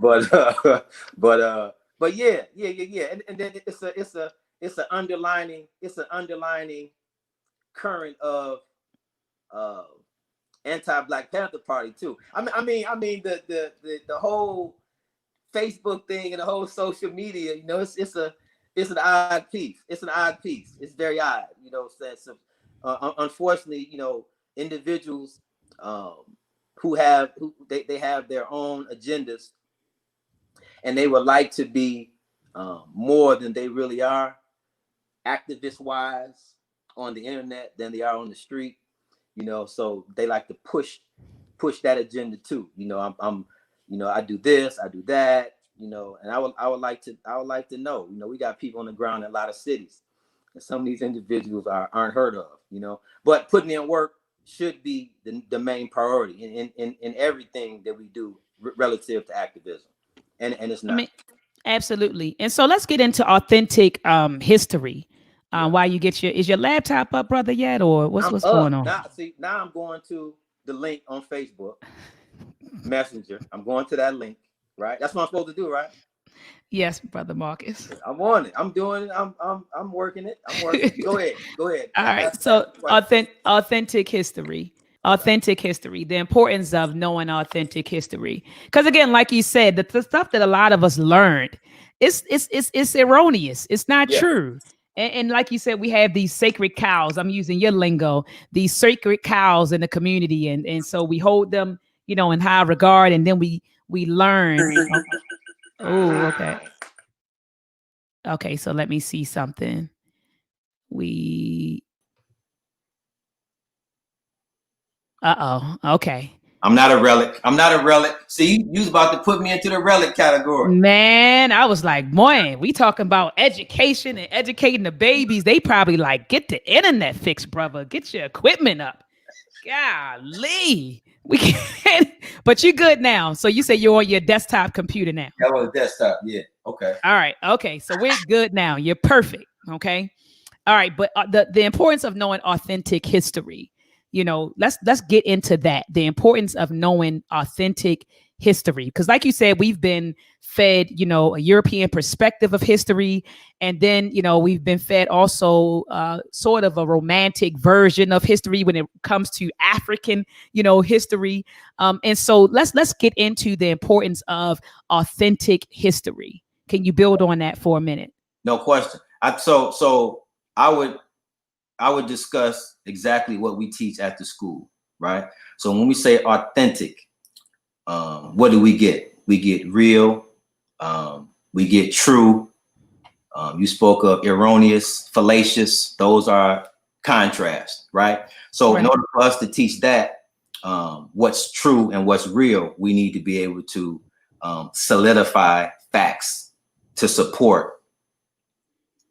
But yeah. And then it's an underlining current of anti-Black Panther Party too. I mean the whole Facebook thing and the whole social media, you know, it's an odd piece. It's an odd piece. It's very odd, you know. So, unfortunately, you know, individuals who have their own agendas, and they would like to be more than they really are, activist-wise, on the internet than they are on the street. You know, so they like to push that agenda too. You know, I'm you know, I do this, I do that, you know, and I would like to know, you know, we got people on the ground in a lot of cities, and some of these individuals aren't heard of, you know, but putting in work should be the main priority in everything that we do relative to activism, and it's not. I mean, absolutely. And so let's get into authentic history. While you get is your laptop up, brother, yet, or what's going on? Now I'm going to the link on Facebook Messenger. I'm going to that link, right? That's what I'm supposed to do, right? Yes, Brother Marcus. I'm on it. I'm doing it. I'm working it. I'm working it. Go ahead. All right. So authentic history. Authentic history, the importance of knowing authentic history. Because again, like you said, the stuff that a lot of us learned, it's erroneous. It's not true. And like you said, we have these sacred cows. I'm using your lingo, these sacred cows in the community. And so we hold them, you know, in high regard, and then we learn. Oh, okay. Okay, so let me see something. Okay. I'm not a relic. See, you was about to put me into the relic category. Man, I was like, boy, we talking about education and educating the babies. They probably like, get the internet fixed, brother. Get your equipment up. Golly. We can't, but you're good now. So you say you're on your desktop computer now. That was a desktop, yeah. Okay. All right. Okay. So we're good now. You're perfect. Okay. All right. But the importance of knowing authentic history. You know, let's get into that. The importance of knowing authentic history. Because like you said, we've been fed, you know, a European perspective of history. And then, you know, we've been fed also sort of a romantic version of history when it comes to African, you know, history. And so let's get into the importance of authentic history. Can you build on that for a minute? No question. So I would discuss exactly what we teach at the school. right? So when we say authentic, what do we get? We get real, we get true. You spoke of erroneous, fallacious. Those are contrast, right? So in order for us to teach that, what's true and what's real, we need to be able to solidify facts to support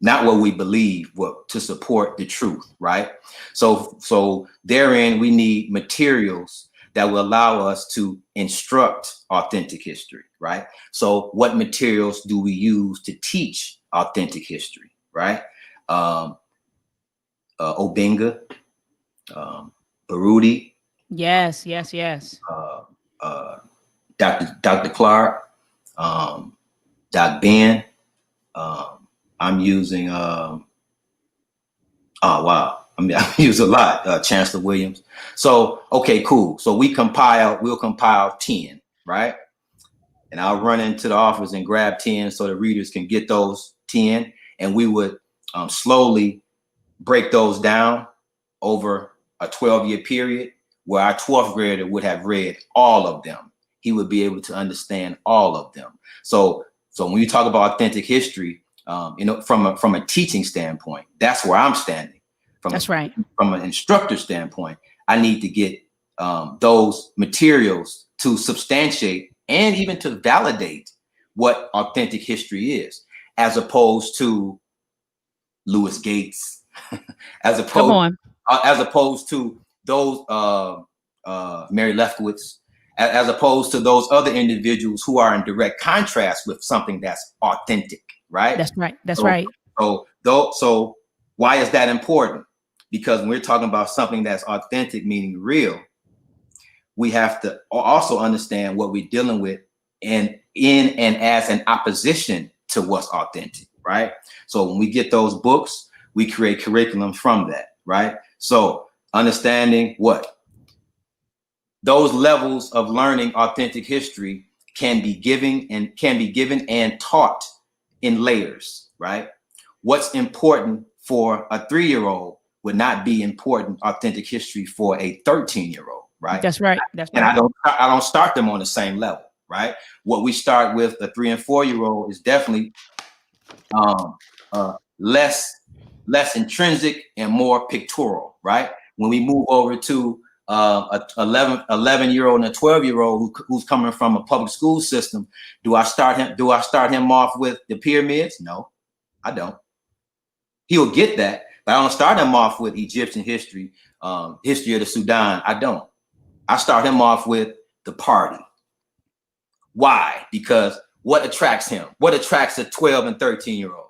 not what we believe, but to support the truth, right? So therein, we need materials that will allow us to instruct authentic history, right? So what materials do we use to teach authentic history, right? Obenga, Baruti. Yes. Dr. Clark, Doc Ben. I'm using, I use a lot, Chancellor Williams. So, okay, cool. So we'll compile 10, right? And I'll run into the office and grab 10 so the readers can get those 10. And we would slowly break those down over a 12-year period where our 12th grader would have read all of them. He would be able to understand all of them. So when you talk about authentic history, from a teaching standpoint, that's where I'm standing. From an instructor standpoint, I need to get those materials to substantiate and even to validate what authentic history is, as opposed to Louis Gates, as opposed to those Mary Lefkowitz, as opposed to those other individuals who are in direct contrast with something that's authentic, right? That's right. So why is that important? Because when we're talking about something that's authentic, meaning real, we have to also understand what we're dealing with and as an opposition to what's authentic, right? So when we get those books, we create curriculum from that, right? So understanding what those levels of learning authentic history can be given and taught in layers, right? What's important for a 3-year-old would not be important authentic history for a 13-year-old, right? That's right. And I don't start them on the same level, right? What we start with a 3 and 4-year-old is definitely less intrinsic and more pictorial, right? When we move over to a 11-year-old and a 12-year-old who's coming from a public school system, do I start him off with the pyramids? No, I don't. He'll get that, but I don't start him off with Egyptian history, history of the Sudan. I don't. I start him off with the party. Why? Because what attracts him? What attracts a 12 and 13-year-old?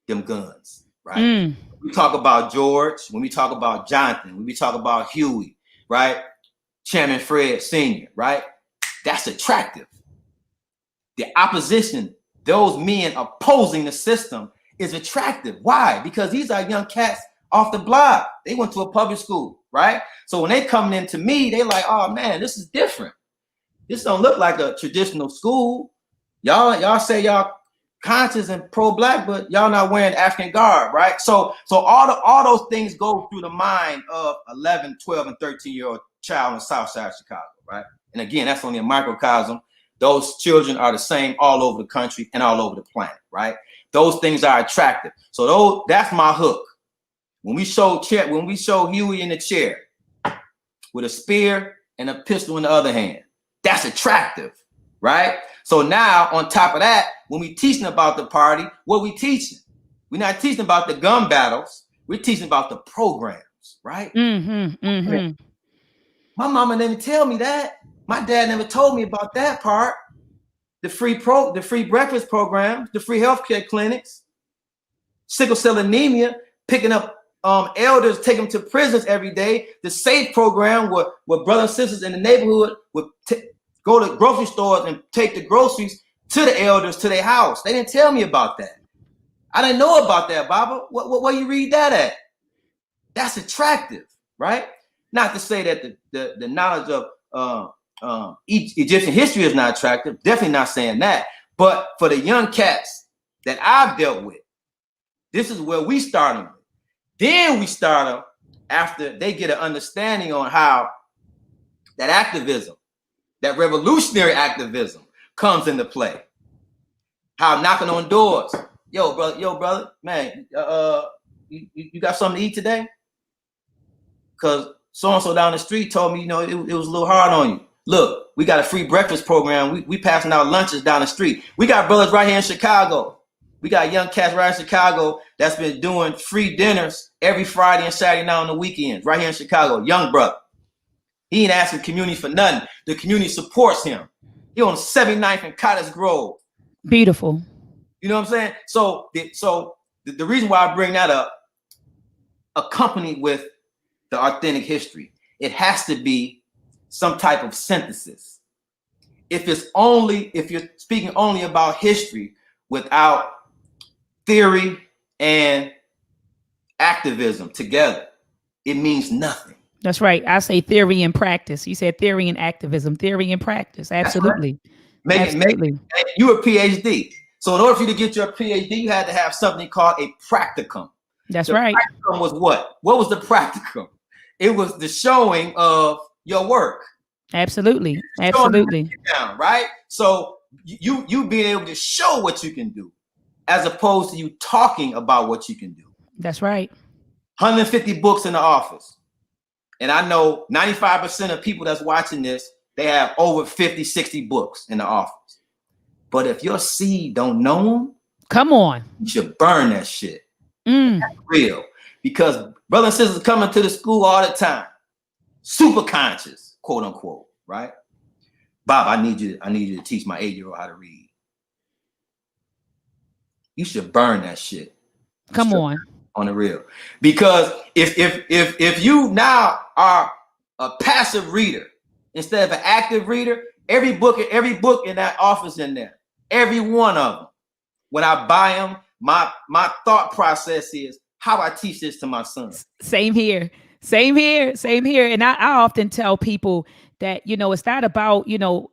Them guns, right? We talk about George, when we talk about Jonathan, when we talk about Huey, right? Chairman Fred Sr., right? That's attractive. The opposition, those men opposing the system, is attractive. Why? Because these are young cats off the block. They went to a public school, right? So when they coming into me, they like, oh man, this is different. This don't look like a traditional school. Y'all say y'all conscious and pro-black, but y'all not wearing African garb, right? So all those things go through the mind of 11, 12, and 13-year-old child in the South Side of Chicago, right? And again, that's only a microcosm. Those children are the same all over the country and all over the planet, right? Those things are attractive. So that's my hook. When we show Huey in the chair with a spear and a pistol in the other hand, that's attractive, right? So now on top of that, when we teaching about the party, what we teaching? We're not teaching about the gun battles. We're teaching about the programs, right? My mama didn't tell me that. My dad never told me about that part. The free breakfast programs, the free healthcare clinics, sickle cell anemia, picking up elders, take them to prisons every day. The SAFE program where brothers and sisters in the neighborhood would go to grocery stores and take the groceries to the elders to their house. They didn't tell me about that. I didn't know about that, Baba. Where you read that at? That's attractive, right? Not to say that the knowledge of Egyptian history is not attractive. Definitely not saying that. But for the young cats that I've dealt with, this is where we start them. Then we start them after they get an understanding on how that activism, that revolutionary activism comes into play. How knocking on doors. Yo, brother, man, you got something to eat today? Because so-and-so down the street told me, you know, it was a little hard on you. Look, we got a free breakfast program. We passing out lunches down the street. We got brothers right here in Chicago. We got young cats right in Chicago that's been doing free dinners every Friday and Saturday now on the weekends, right here in Chicago. Young brother. He ain't asking community for nothing. The community supports him. He on 79th and Cottage Grove. Beautiful. You know what I'm saying? So the reason why I bring that up, accompanied with the authentic history, it has to be some type of synthesis. If you're speaking only about history without theory and activism together, it means nothing. That's right. I say theory and practice. You said theory and activism, theory and practice. Absolutely. Right. Absolutely. You a PhD. So in order for you to get your PhD, you had to have something called a practicum. That's the right. Practicum was what? What was the practicum? It was the showing of your work. Absolutely. Absolutely. Down, right? So you being able to show what you can do as opposed to you talking about what you can do. That's right. 150 books in the office. And I know 95% of people that's watching this, they have over 50, 60 books in the office. But if your seed don't know them, come on, you should burn that shit. That's real. Because brothers and sisters coming to the school all the time, super conscious, quote unquote, right? Bob, I need you to teach my 8-year-old how to read. You should burn that shit. Come on the real. Because if you now are a passive reader instead of an active reader, every book in that office in there, every one of them, when I buy them, my thought process is how I teach this to my son. Same here. And I often tell people that, you know, it's not about, you know,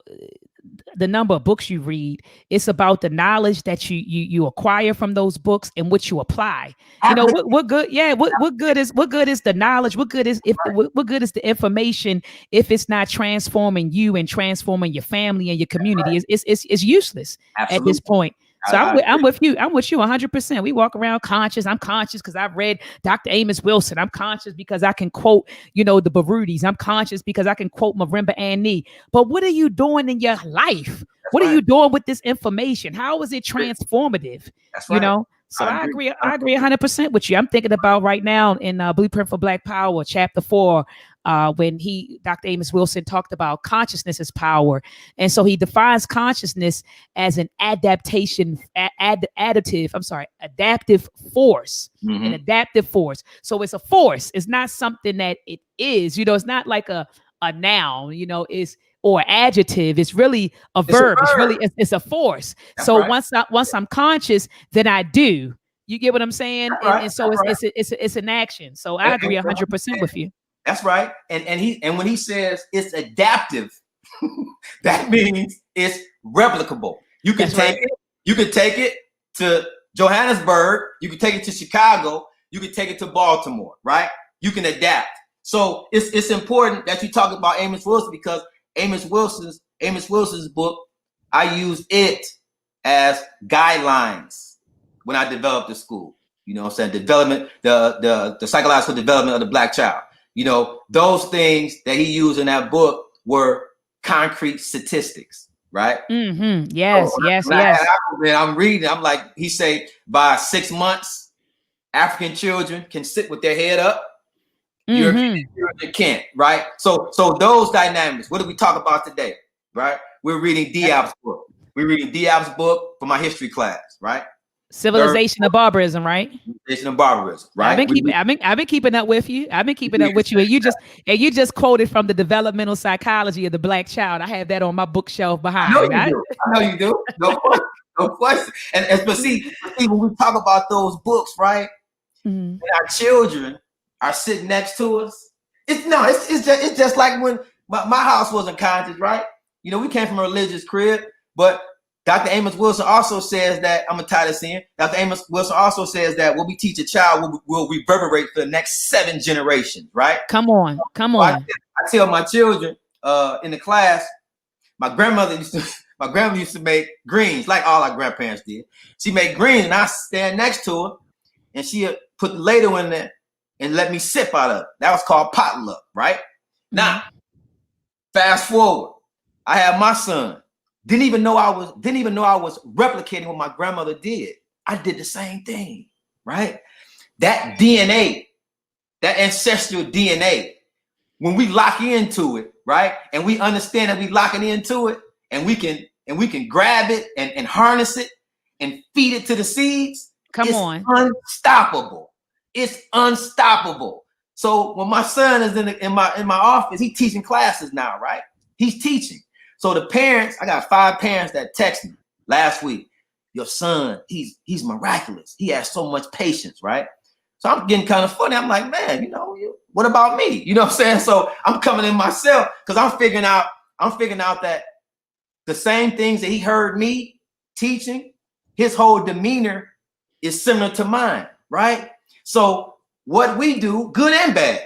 the number of books you read. It's about the knowledge that you acquire from those books and what you apply. You know, what good? Yeah. What good is the knowledge? What good is the information if it's not transforming you and transforming your family and your community? It's useless. Absolutely. At this point. So I'm with you. I'm with you 100%. We walk around conscious. I'm conscious because I've read Dr. Amos Wilson. I'm conscious because I can quote, you know, the Barudis. I'm conscious because I can quote Marimba Annie. But what are you doing in your life? What are you doing with this information? How is it transformative? That's right. You know? So I agree 100% with you. I'm thinking about right now in Blueprint for Black Power, Chapter 4, when Dr. Amos Wilson talked about consciousness as power. And so he defines consciousness as an adaptive force, an adaptive force. So it's a force. It's not something that it is, you know, it's not like a noun, you know, or adjective. It's really a verb. It's a force. That's so right. once I'm conscious, then I do. You get what I'm saying? And so it's an action. So I agree 100% with you. That's right. And when he says it's adaptive, that means it's replicable. You can You can take it to Johannesburg. You can take it to Chicago. You can take it to Baltimore. Right? You can adapt. So it's important that you talk about Amos Wilson because Amos Wilson's book, I use it as guidelines when I developed the school. You know what I'm saying? Development, the psychological development of the Black child. You know, those things that he used in that book were concrete statistics, right? Mm-hmm. Yes, so yes. I'm reading, I'm like, he say by 6 months, African children can sit with their head up. European children can't, right? So those dynamics, what did we talk about today, right? We're reading Diab's book. We're reading Diab's book for my history class, right? Civilization of Barbarism, right? Civilization of Barbarism, right? I've been keeping up with you. I've been keeping up with you, and you just quoted from the developmental psychology of the Black child. I have that on my bookshelf behind. I know you do. No question. But see, when we talk about those books, right? And our children are sitting next to us. It's just like when my house wasn't conscious, right? You know, we came from a religious crib, but Dr. Amos Wilson also says that, I'm going to tie this in. Dr. Amos Wilson also says that what we teach a child will reverberate for the next 7 generations, right? Come on. I tell my children in the class, my grandmother used to make greens like all our grandparents did. She made greens and I stand next to her and she put the ladle in there and let me sip out of it. That was called potluck, right? Now, fast forward, I have my son. Didn't even know I was replicating what my grandmother did. I did the same thing, right? That DNA, that ancestral DNA, when we lock into it, right, and we understand that we locking into it, and we can grab it and harness it and feed it to the seeds. It's unstoppable. It's unstoppable. So when my son is in my office, he's teaching classes now, right? He's teaching. So the parents, I got 5 parents that text me last week. Your son, he's miraculous. He has so much patience, right? So I'm getting kind of funny. I'm like, man, what about me? You know what I'm saying? So I'm coming in myself because I'm figuring out that the same things that he heard me teaching, his whole demeanor is similar to mine, right? So what we do, good and bad,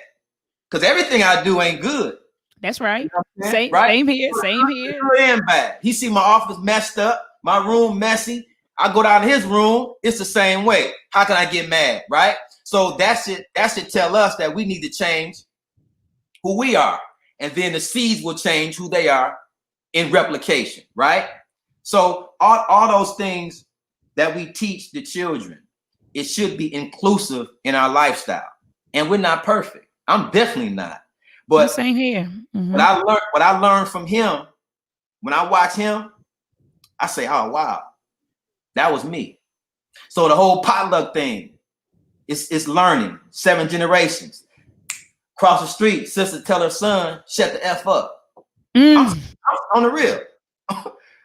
because everything I do ain't good. That's right. You know Same here. Good and bad. He see my office messed up, my room messy. I go down to his room, it's the same way. How can I get mad, right? So that should tell us that we need to change who we are. And then the seeds will change who they are in replication, right? So all those things that we teach the children, it should be inclusive in our lifestyle. And we're not perfect. I'm definitely not. But same here. What I learned from him, when I watch him, I say, oh, wow, that was me. So the whole potluck thing, it's learning. 7 generations. Across the street, sister tell her son, shut the F up. I'm on the real.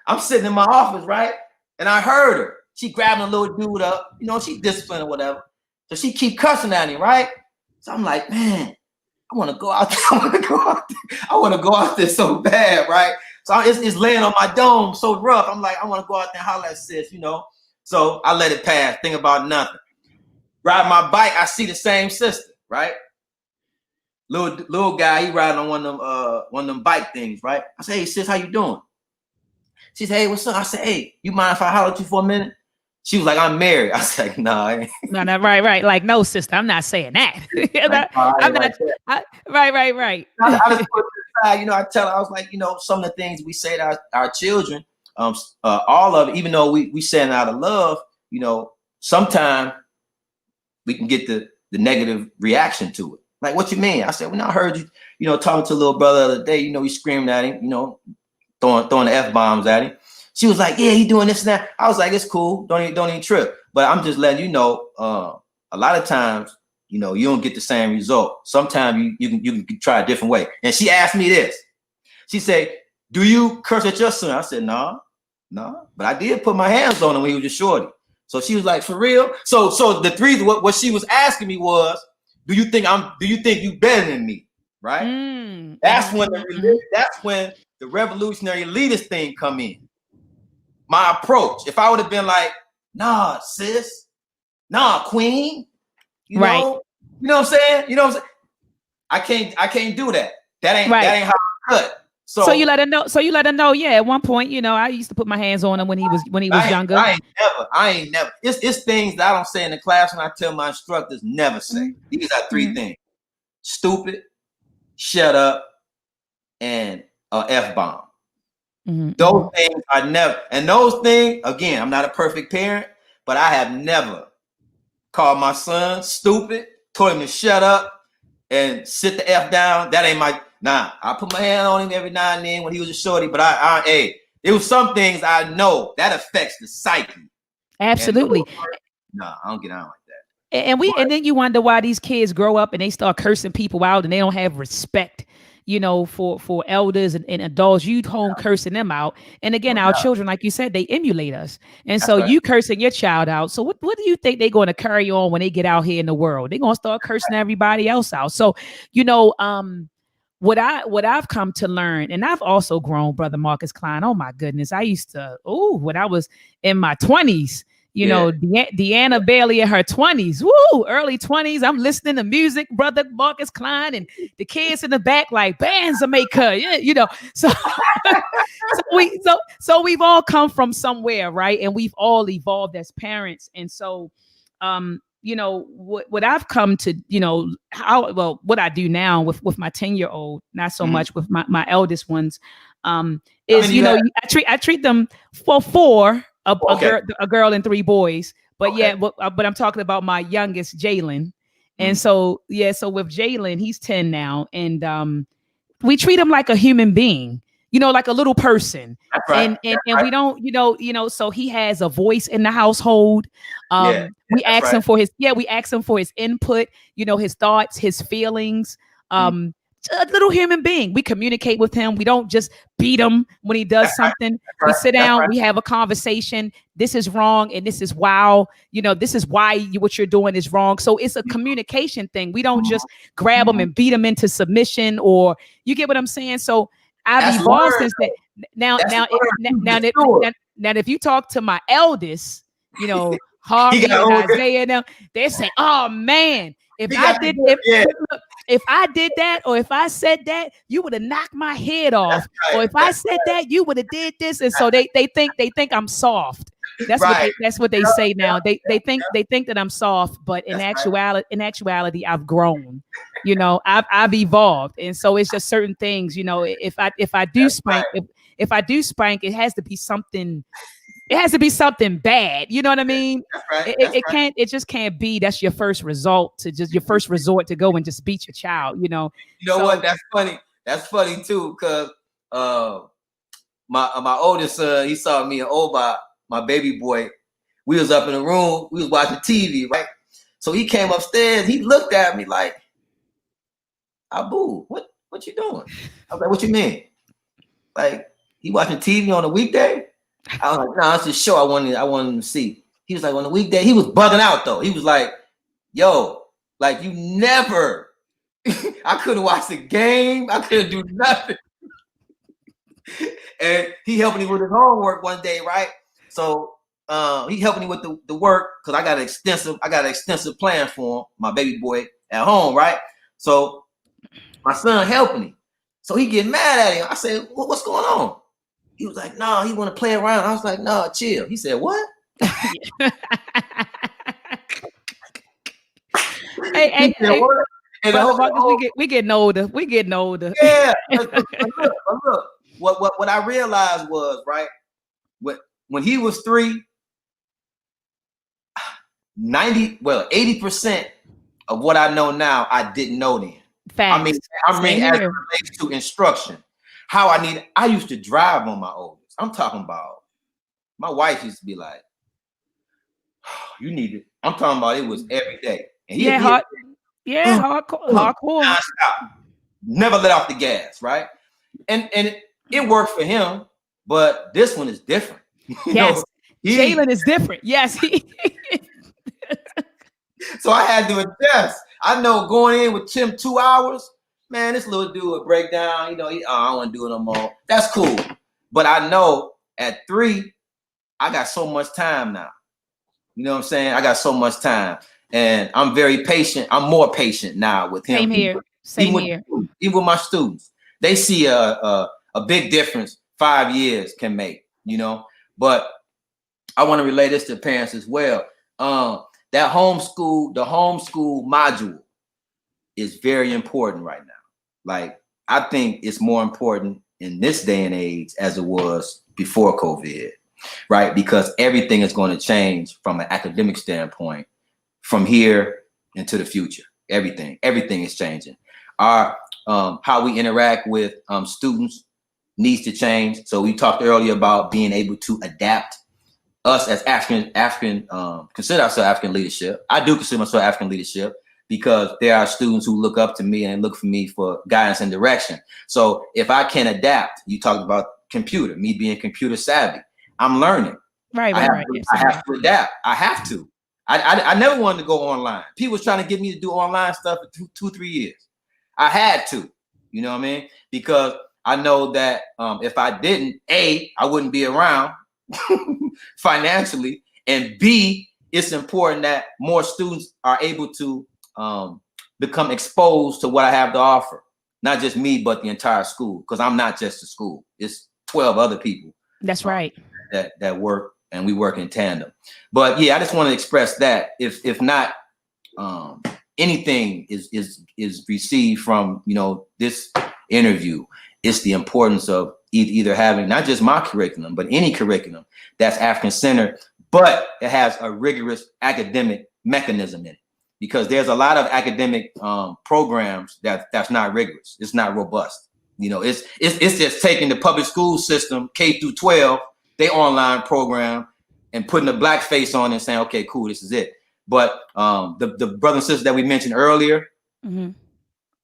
I'm sitting in my office, right? And I heard her. She grabbing a little dude up. She disciplined or whatever. So she keep cussing at him, right? So I'm like, man, I want to go out there. I want to go out there so bad, right? So it's laying on my dome so rough. I'm like, I want to go out there and holler at sis, So I let it pass. Think about nothing. Ride my bike, I see the same sister, right? Little guy, he riding on one of them bike things, right? I say, hey sis, how you doing? She said, hey, what's up? I said, hey, you mind if I holler at you for a minute? She was like, I'm married. I was like, nah, I ain't. No, right. Like, no, sister, I'm not saying that. I'm not. Right. I just put it aside, I tell her, I was like, some of the things we say to our children, all of it, even though we saying out of love, sometimes we can get the negative reaction to it. Like, what you mean? I said, when I heard you, talking to a little brother the other day, he screamed at him, throwing the F-bombs at him. She was like, yeah, he doing this and that. I was like, it's cool. Don't even trip. But I'm just letting you know, a lot of times, you don't get the same result. Sometimes you can try a different way. And she asked me this. She said, do you curse at your son? I said, no. But I did put my hands on him when he was just shorty. So she was like, for real? So the three, what she was asking me was, do you think you better than me? Right? That's when the revolutionary elitist thing come in. My approach. If I would have been like, nah, sis, nah, queen, you know what I'm saying? I can't do that. That ain't how I cut. So you let her know. Yeah, at one point, I used to put my hands on him when he was younger. I ain't never. It's things that I don't say in the class, and I tell my instructors never say. These are 3 things: stupid, shut up, and F-bomb. Those things I never, and those things, again, I'm not a perfect parent, but I have never called my son stupid, told him to shut up and sit the F down. That ain't I put my hand on him every now and then when he was a shorty, but it was some things I know that affects the psyche. Absolutely. I don't get on like that. And then you wonder why these kids grow up and they start cursing people out and they don't have respect, for elders and adults. You home cursing them out. And again, our children, like you said, they emulate us. And so you cursing your child out. So what do you think they're going to carry on when they get out here in the world? They're going to start cursing everybody else out. So, what I've come to learn, and I've also grown, Brother Marcus Klein. Oh my goodness. I used to, when I was in my 20s, Deanna Bailey in her 20s, early 20s. I'm listening to music, Brother Marcus Klein, and the kids in the back like bands of maker. Yeah, so so we've all come from somewhere, right? And we've all evolved as parents. And so what I've come to, what I do now with my 10-year-old, not so much with my eldest ones, is, I treat them for four, a girl and three boys, but but I'm talking about my youngest, Jalen. And so with Jalen, he's 10 now. And we treat him like a human being, like a little person. That's right. And we don't, so he has a voice in the household. We ask him for his input, his thoughts, his feelings. A little human being. We communicate with him. We don't just beat him when he does something. We sit down, we have a conversation. This is wrong, and this is this is why what you're doing is wrong. So it's a communication thing. We don't just grab them and beat them into submission, or you get what I'm saying? So I've evolved since that. Now, if you talk to my eldest, Harvey and Isaiah, now they say, "Oh man, if I did that, or if I said that, you would have knocked my head off. Right. Or if I said that, you would have did this." And so they think I'm soft. That's what they say now. They think that I'm soft, but in actuality, I've grown. I've evolved, and so it's just certain things. If I do spank, if I do spank, it has to be something. It has to be something bad. You know what I mean? It just can't be that's your first resort to go and just beat your child, what? That's funny. That's funny too, because my oldest son, he saw me and my baby boy. We was up in the room, we was watching TV, right? So he came upstairs, he looked at me like, "Abu, what you doing?" I was like, "What you mean? Like, he watching TV on a weekday?" I was like, "No, it's a show I wanted him to see." He was like, on the weekday, he was bugging out though. He was like, "Yo, like you never," I couldn't watch the game. I couldn't do nothing. And he helped me with his homework one day, right? So he helped me with the work, because I got an extensive plan for him, my baby boy at home, right? So my son helping him. So he get mad at him. I said, "What's going on?" He was like, "No, he want to play around." I was like, "No, chill." He said, "What?" Hey, we getting older. We getting older. Yeah. Look, what I realized was, right, when he was 3, 80% of what I know now, I didn't know then. Facts. I mean, as it relates to instruction. I used to drive on my oldest. I'm talking about, my wife used to be like, "Oh, you need it." I'm talking about, it was every day. And hardcore. Non-stop. Never let off the gas, right? And it worked for him, but this one is different. Yes, Jalen is different. Yes. So I had to adjust. I know going in with Tim 2 hours, man, this little dude would break down. I don't want to do it no more. That's cool. But I know at 3, I got so much time now. You know what I'm saying? I got so much time. And I'm very patient. I'm more patient now with him. Same here. Even with my students. They see a big difference 5 years can make, But I want to relay this to parents as well. The homeschool module is very important right now. Like, I think it's more important in this day and age as it was before COVID, right? Because everything is going to change from an academic standpoint from here into the future. Everything is changing. How we interact with students needs to change. So we talked earlier about being able to adapt. Us as African, consider ourselves African leadership. I do consider myself African leadership, because there are students who look up to me and look for me for guidance and direction. So if I can adapt, you talked about computer, me being computer savvy, I'm learning. Right. I have to adapt. I have to. I never wanted to go online. People was trying to get me to do online stuff for 2-3 years. I had to. You know what I mean? Because I know that if I didn't, A, I wouldn't be around financially, and B, it's important that more students are able to become exposed to what I have to offer. Not just me, but the entire school, because I'm not just a school. It's 12 other people. That's right. That work, and we work in tandem. But yeah, I just want to express that if not anything is received from, you know, this interview, it's the importance of either having not just my curriculum, but any curriculum that's African centered, but it has a rigorous academic mechanism in it. Because there's a lot of academic programs that's not rigorous. It's not robust. You know, it's just taking the public school system, K through 12, they online program, and putting a black face on it and saying, okay, cool, this is it. But the brothers and sisters that we mentioned earlier,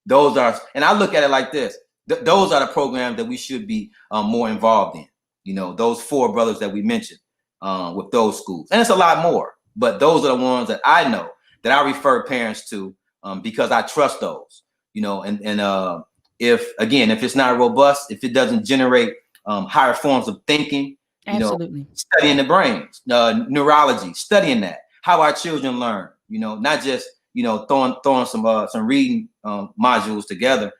those are, and I look at it like this, those are the programs that we should be more involved in. You know, those 4 brothers that we mentioned with those schools. And it's a lot more, but those are the ones that I know that I refer parents to because I trust those, you know, and if it's not robust, if it doesn't generate higher forms of thinking, you know, studying the brains, neurology, studying that, how our children learn, you know, not just, you know, throwing some reading modules together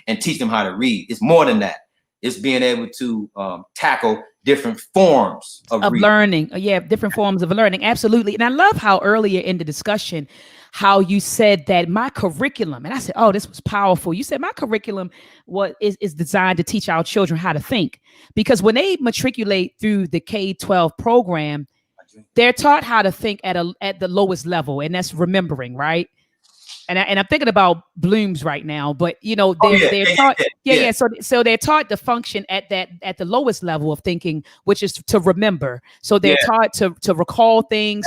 and teach them how to read. It's more than that. It's being able to tackle different forms of learning. Yeah, different forms of learning. Absolutely. And I love how earlier in the discussion, how you said that my curriculum, and I said, oh, this was powerful. You said my curriculum is designed to teach our children how to think. Because when they matriculate through the K-12 program, they're taught how to think at the lowest level, and that's remembering, right? And I'm thinking about Bloom's right now, but you know, they're taught, So they're taught to function at the lowest level of thinking, which is to remember. So they're taught to recall things,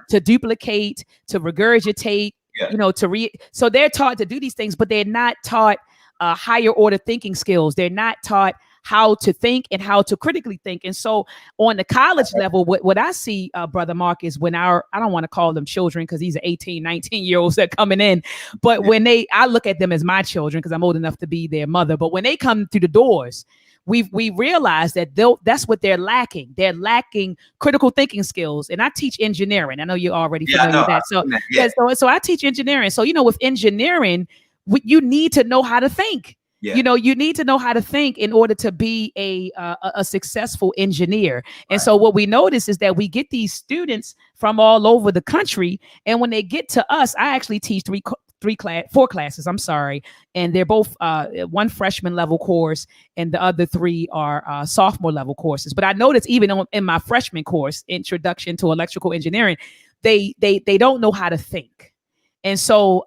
to duplicate, to regurgitate, you know, to read. So they're taught to do these things, but they're not taught higher order thinking skills. They're not taught how to think and how to critically think. And so on the college level, what I see, Brother Mark, is when I don't want to call them children because these are 18, 19-year-olds that are coming in. But when I look at them as my children because I'm old enough to be their mother. But when they come through the doors, we realize that that's what they're lacking. They're lacking critical thinking skills. And I teach engineering. I know you're already familiar with that. So I teach engineering. So, you know, with engineering, you need to know how to think. Yeah. You know, you need to know how to think in order to be a successful engineer. And so what we notice is that we get these students from all over the country. And when they get to us, I actually teach four classes, and they're both one freshman level course and the other 3 are sophomore level courses. But I noticed even in my freshman course, Introduction to Electrical Engineering, they don't know how to think. And so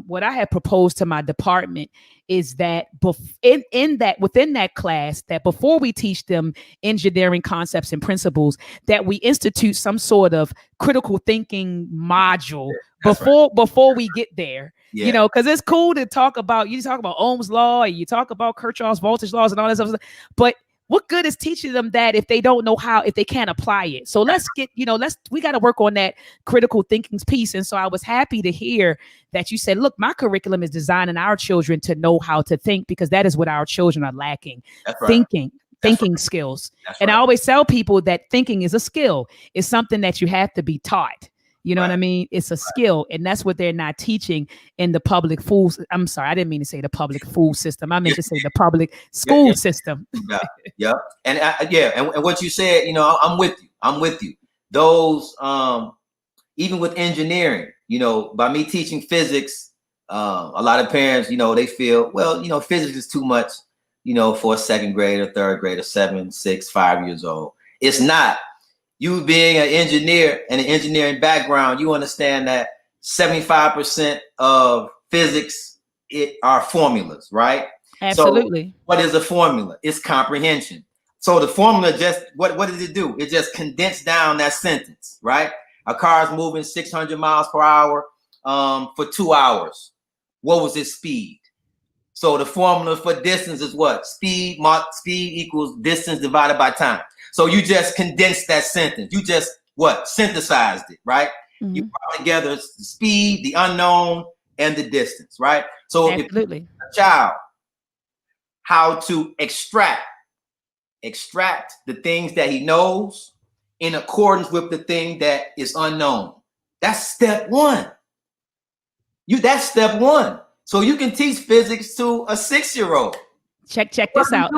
what I had proposed to my department is that within that class, that before we teach them engineering concepts and principles, that we institute some sort of critical thinking module before we get there. You know, because it's cool to talk about Ohm's law, and you talk about Kirchhoff's voltage laws and all that stuff, but what good is teaching them that if they don't know how, if they can't apply it? So we got to work on that critical thinking piece. And so I was happy to hear that you said, look, my curriculum is designing our children to know how to think, because that is what our children are lacking. Thinking skills. And I always tell people that thinking is a skill. It's something that you have to be taught. You know what I mean? It's a skill, and that's what they're not teaching in the public schools. I'm sorry, I didn't mean to say the public school system. I meant to say the public school system. And and what you said, you know, I'm with you. Those, even with engineering, you know, by me teaching physics, a lot of parents, you know, they feel, well, you know, physics is too much, you know, for a 2nd grader, 3rd grader, 7, 6, 5 years old. It's not. You being an engineer and an engineering background, you understand that 75% of physics are formulas, right? Absolutely. So what is a formula? It's comprehension. So the formula what does it do? It just condensed down that sentence, right? A car is moving 600 miles per hour for 2 hours. What was its speed? So the formula for distance is what? Speed equals distance divided by time. So you just condensed that sentence. You just synthesized it, right? Mm-hmm. You brought together the speed, the unknown, and the distance, right? So if a child how to extract the things that he knows in accordance with the thing that is unknown. That's step one. That's step one. So you can teach physics to a 6-year-old. Check this out.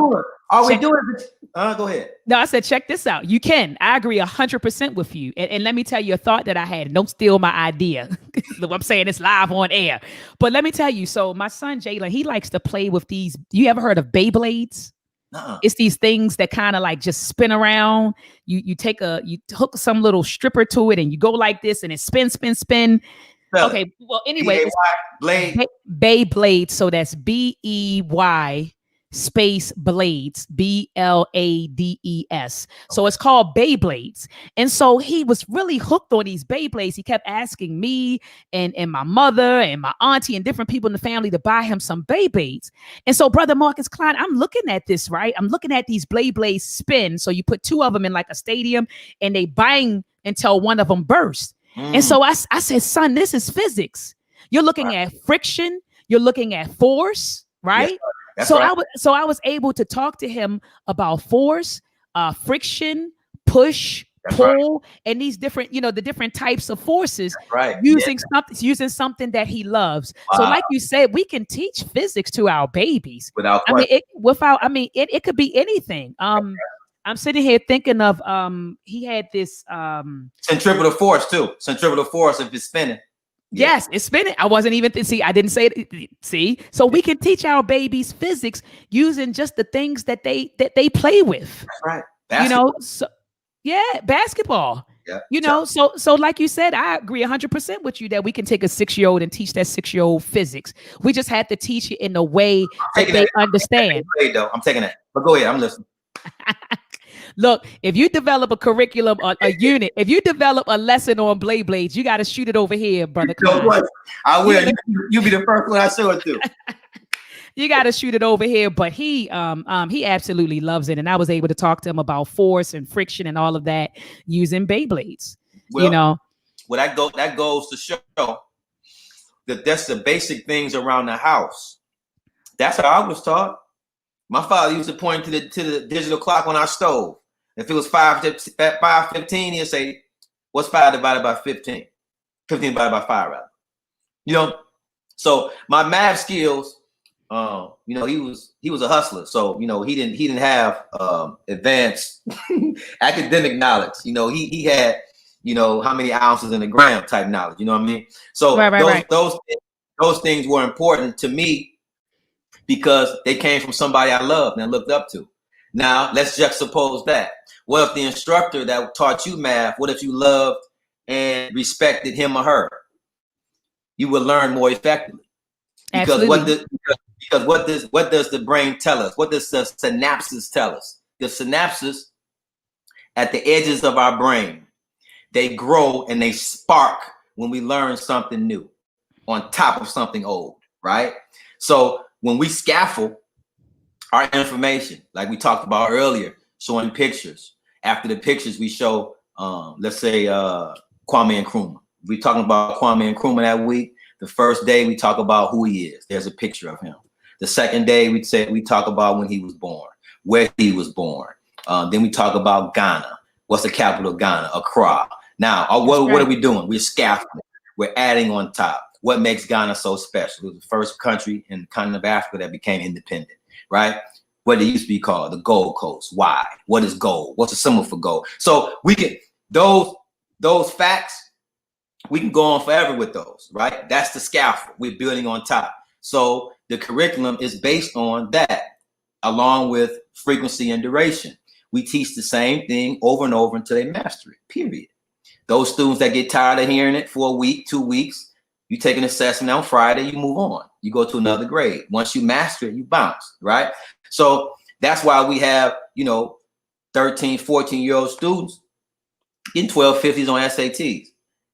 Are we doing it? Go ahead. No, I said, check this out. You can. I agree 100% with you. And let me tell you a thought that I had. Don't steal my idea. I'm saying it's live on air. But let me tell you. So my son, Jalen, he likes to play with these. You ever heard of Beyblades? It's these things that kind of like just spin around. You hook some little stripper to it and you go like this and it spin. Okay. Well, anyway, Beyblade. So that's BEY space blades, BLADES. So it's called Beyblades. And so he was really hooked on these Beyblades. He kept asking me and my mother and my auntie and different people in the family to buy him some Beyblades. And so Brother Marcus Klein, I'm looking at this, right? I'm looking at these Beyblades spin. So you put 2 of them in like a stadium and they bang until one of them bursts. And so I said, son, this is physics. You're looking at friction. You're looking at force, right? Yes, that's so right. I was able to talk to him about force, friction, push, pull, and these different, the different types of forces, using something that he loves. So like you said, we can teach physics to our babies. Without it could be anything. I'm sitting here thinking of he had this centripetal force too. Centripetal force if it's spinning. Yes, it's spinning. I wasn't even I didn't say it. See, so we can teach our babies physics using just the things that they play with. That's right. Basketball. Basketball. Yeah. So like you said, I agree 100% with you that we can take a 6-year-old and teach that 6-year-old physics. We just have to teach it in a way that they understand. I'm taking that. But go ahead, I'm listening. Look, if you develop a curriculum or a unit, if you develop a lesson on Beyblades, you got to shoot it over here, brother. I will. You be the first one I show it to. You got to shoot it over here. But he absolutely loves it, and I was able to talk to him about force and friction and all of that using Beyblades. Well, that goes to show that that's the basic things around the house. That's how I was taught. My father used to point to the digital clock on our stove. If it was 5:15, he'd say, "What's 5 divided by 15? 15 divided by 5, rather." So my math skills, he was a hustler. So he didn't have advanced academic knowledge. He had how many ounces in a gram type knowledge. You know what I mean? So those things were important to me because they came from somebody I loved and I looked up to. Now let's juxtapose that. What if the instructor that taught you math, what if you loved and respected him or her? You would learn more effectively. Because what does the brain tell us? What does the synapses tell us? The synapses at the edges of our brain, they grow and they spark when we learn something new on top of something old, right? So when we scaffold our information, like we talked about earlier, showing pictures. After the pictures, we show, let's say, Kwame Nkrumah. We're talking about Kwame Nkrumah that week. The first day, we talk about who he is. There's a picture of him. The second day, we talk about when he was born, where he was born. Then we talk about Ghana. What's the capital of Ghana? Accra. Now, what are we doing? We're scaffolding. We're adding on top. What makes Ghana so special? It was the first country in the continent of Africa that became independent, right? What it used to be called the Gold Coast. Why? What is gold? What's a symbol for gold? So we can those facts, we can go on forever with those, right? That's the scaffold we're building on top. So the curriculum is based on that, along with frequency and duration. We teach the same thing over and over until they master it, period. Those students that get tired of hearing it for a week, 2 weeks, you take an assessment on Friday, you move on. You go to another grade. Once you master it, you bounce, right? So that's why we have, 13, 14-year-old students getting 12 50s on SATs.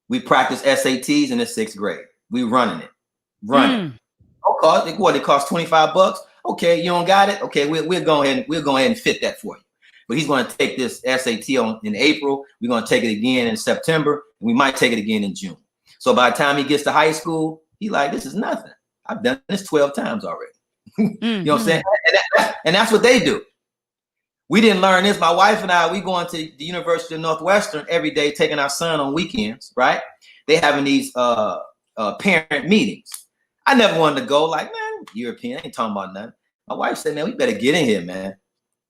We practice SATs in the 6th grade. We running it. What, it costs $25? Okay, you don't got it? Okay, we'll go ahead and fit that for you. But he's going to take this SAT in April. We're going to take it again in September. And we might take it again in June. So by the time he gets to high school, he like, this is nothing. I've done this 12 times already. You know what I'm saying? And that's what they do. We didn't learn this. My wife and I, we going to the University of Northwestern every day, taking our son on weekends, right? They having these parent meetings. I never wanted to go, like, man, European, ain't talking about nothing. My wife said, man, we better get in here, man.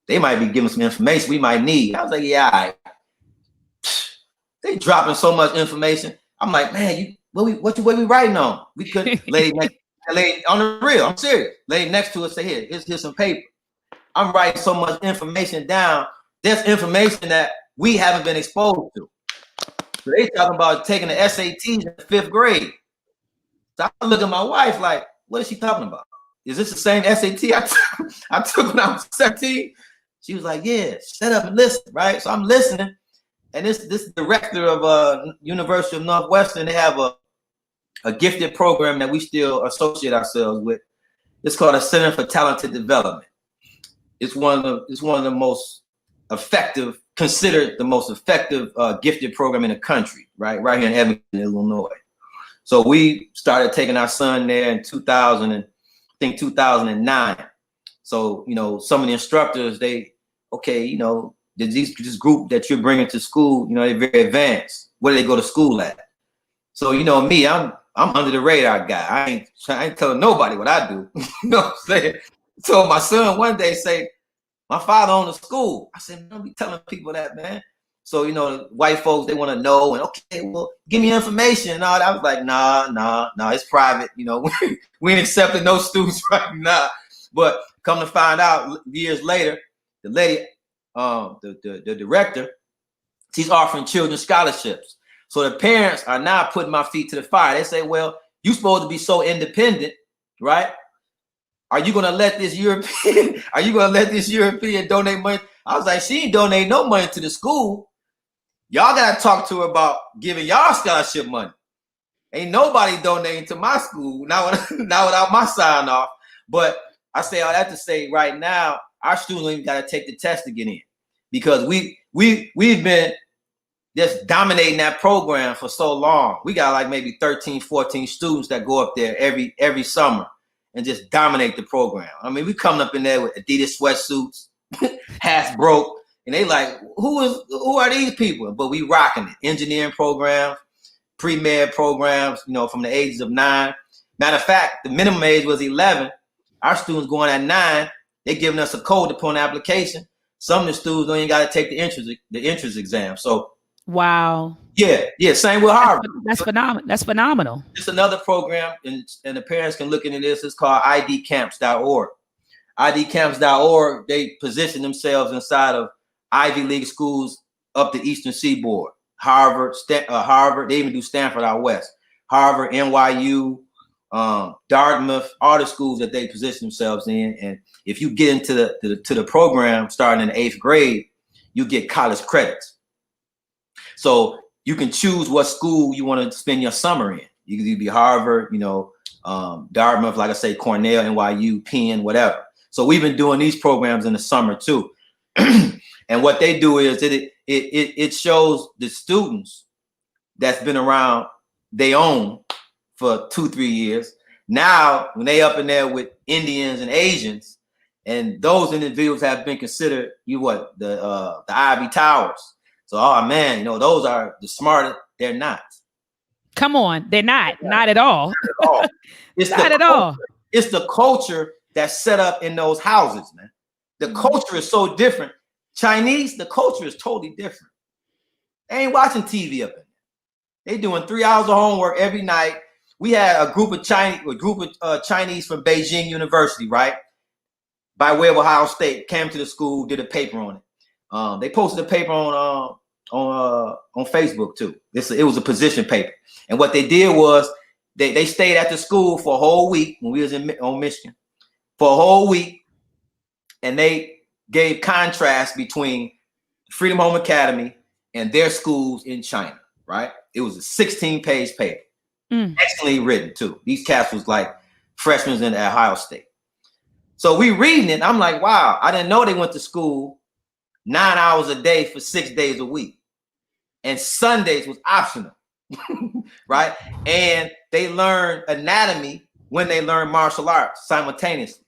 They might be giving some information we might need. I was like, yeah, all right. They dropping so much information. I'm like, man, what we writing on? We couldn't lay on the real. I'm serious. Lay next to us, say, here's some paper. I'm writing so much information down. There's information that we haven't been exposed to. So they talking about taking the SATs in the 5th grade. So I look at my wife like, what is she talking about? Is this the same SAT I took when I was 17? She was like, yeah, shut up and listen, right? So I'm listening. And this director of University of Northwestern, they have a gifted program that we still associate ourselves with. It's called a Center for Talented Development. It's one of the most effective, considered the most effective gifted program in the country, right here in Evanston, Illinois. So we started taking our son there in 2009. So, some of the instructors, this group that you're bringing to school, they're very advanced. Where do they go to school at? So, me, I'm under the radar guy. I ain't telling nobody what I do. You know what I'm saying? So my son one day say, my father owned a school. I said, don't be telling people that, man. So, white folks, they want to know, and okay, well, give me information and all that. I was like, nah, it's private. We ain't accepting no students right now. But come to find out, years later, the lady, the director, she's offering children scholarships. So the parents are now putting my feet to the fire. They say, well, you're supposed to be so independent, right? Are you gonna let this European donate money? I was like, she ain't donate no money to the school. Y'all gotta talk to her about giving y'all scholarship money. Ain't nobody donating to my school, not without my sign off. But I say all that to say right now, our students don't even gotta take the test to get in, because we've been just dominating that program for so long. We got like maybe 13, 14 students that go up there every summer and just dominate the program. I mean, we coming up in there with Adidas sweatsuits, half broke, and they like, who are these people? But we rocking it. Engineering programs, pre-med programs, from the ages of 9. Matter of fact, the minimum age was 11. Our students going at 9. They giving us a code to put on the application. Some of the students don't even got to take the entrance exam. So, wow. Yeah, same with Harvard. That's phenomenal. That's phenomenal. It's another program, and the parents can look into this. It's called idcamps.org. idcamps.org, they position themselves inside of Ivy League schools up the Eastern Seaboard. Harvard, they even do Stanford out west. Harvard, NYU, Dartmouth, all the schools that they position themselves in. And if you get into the program starting in the 8th grade, you get college credits. So you can choose what school you want to spend your summer in. You can be Harvard, Dartmouth, like I say, Cornell, NYU, Penn, whatever. So we've been doing these programs in the summer too. And what they do is it shows the students that's been around they own for 2-3 years. Now, when they up in there with Indians and Asians, and those individuals have been considered the Ivy Towers. So, oh man, those are the smartest. They're not. Come on, they're not. Yeah. Not at all. Not at all. It's not at all. It's the culture that's set up in those houses, man. The culture is so different. Chinese, the culture is totally different. They ain't watching TV up in there. They doing 3 hours of homework every night. We had a group of Chinese from Beijing University, right? By way of Ohio State, came to the school, did a paper on it. They posted a paper on Facebook too. It was a position paper, and what they did was they stayed at the school for a whole week when we was on Michigan, for a whole week, and they gave contrast between Freedom Home Academy and their schools in China. Right? It was a 16-page paper, excellently written too. These cats was like freshmen in Ohio State. So we reading it. I'm like, wow, I didn't know they went to school 9 hours a day for 6 days a week. And Sundays was optional, right? And they learned anatomy when they learned martial arts simultaneously.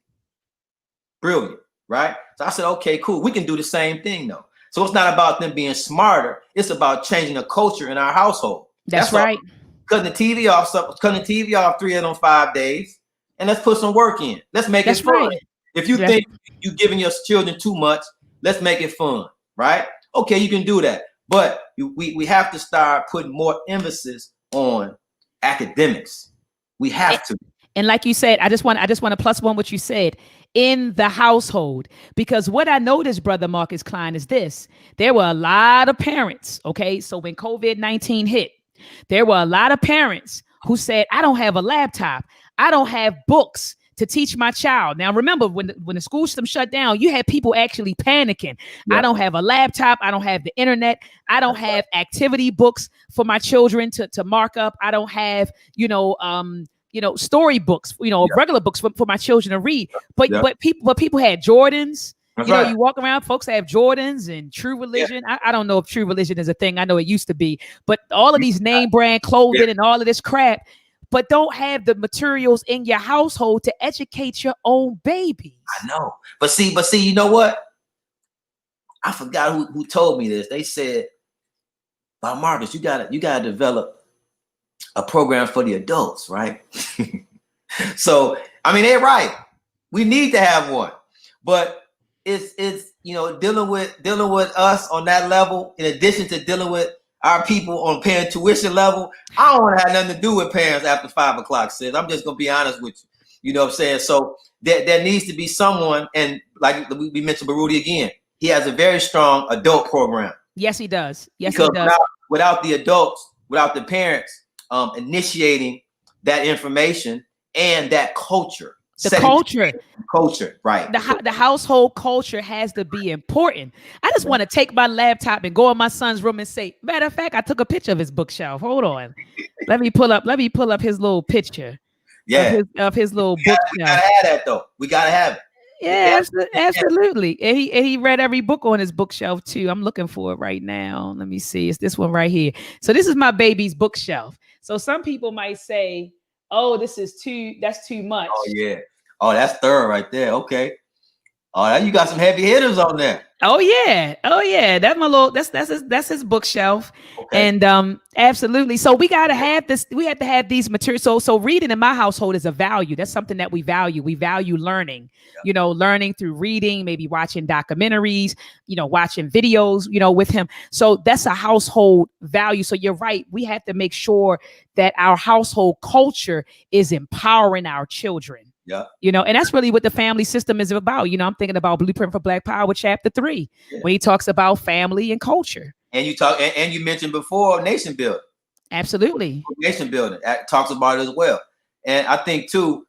Brilliant, right? So I said, okay, cool. We can do the same thing though. So it's not about them being smarter. It's about changing the culture in our household. That's right. Cutting the TV off, cutting the TV off 3 of them 5 days, and let's put some work in. Let's make it fun. Right. If you think you're giving your children too much, let's make it fun, right? Okay, you can do that. But we have to start putting more emphasis on academics. We have to. And like you said, I just want to plus one what you said in the household, because what I noticed, Brother Marcus Klein, is this: there were a lot of parents. Okay, so when COVID-19 hit, there were a lot of parents who said, "I don't have a laptop. I don't have books to teach my child." Now, remember, when the school system shut down, you had people actually panicking. Yeah. I don't have a laptop. I don't have the internet. I don't have activity books for my children to mark up. I don't have, story books, regular books for my children to read. But people had Jordans. That's right. You walk around, folks have Jordans and True Religion. Yeah. I don't know if True Religion is a thing. I know it used to be, but all of these name brand clothing and all of this crap, but don't have the materials in your household to educate your own babies. I know. But see, you know what? I forgot who told me this. They said, "Well, Marcus, you gotta develop a program for the adults, right?" So, I mean, they're right. We need to have one. But it's dealing with us on that level, in addition to dealing with our people on paying tuition level. I don't want to have nothing to do with parents after 5 o'clock, sis. I'm just going to be honest with you. You know what I'm saying? So there needs to be someone, and like we mentioned Baruti again, he has a very strong adult program. Yes, he does. Yes, because he does. Without the adults, without the parents initiating that information and that culture. Culture, right. The household culture has to be important. I just want to take my laptop and go in my son's room and say, matter of fact, I took a picture of his bookshelf. Hold on. Let me pull up his little picture. Yeah. Of his little bookshelf. We gotta have that though. We gotta have it. Yeah, absolutely. And he read every book on his bookshelf too. I'm looking for it right now. Let me see. It's this one right here. So this is my baby's bookshelf. So some people might say, "Oh, that's too much." Oh yeah. Oh, that's thorough right there. Okay. Oh, you got some heavy hitters on there. Oh yeah. That's his bookshelf. Okay. And absolutely. So we gotta have this. We have to have these materials. So reading in my household is a value. That's something that we value. We value learning. Yeah. Learning through reading, maybe watching documentaries. Watching videos. With him. So that's a household value. So you're right. We have to make sure that our household culture is empowering our children. Yeah. And that's really what the family system is about. I'm thinking about Blueprint for Black Power, chapter 3, when he talks about family and culture. And you mentioned before nation building. Absolutely. Nation building talks about it as well. And I think too,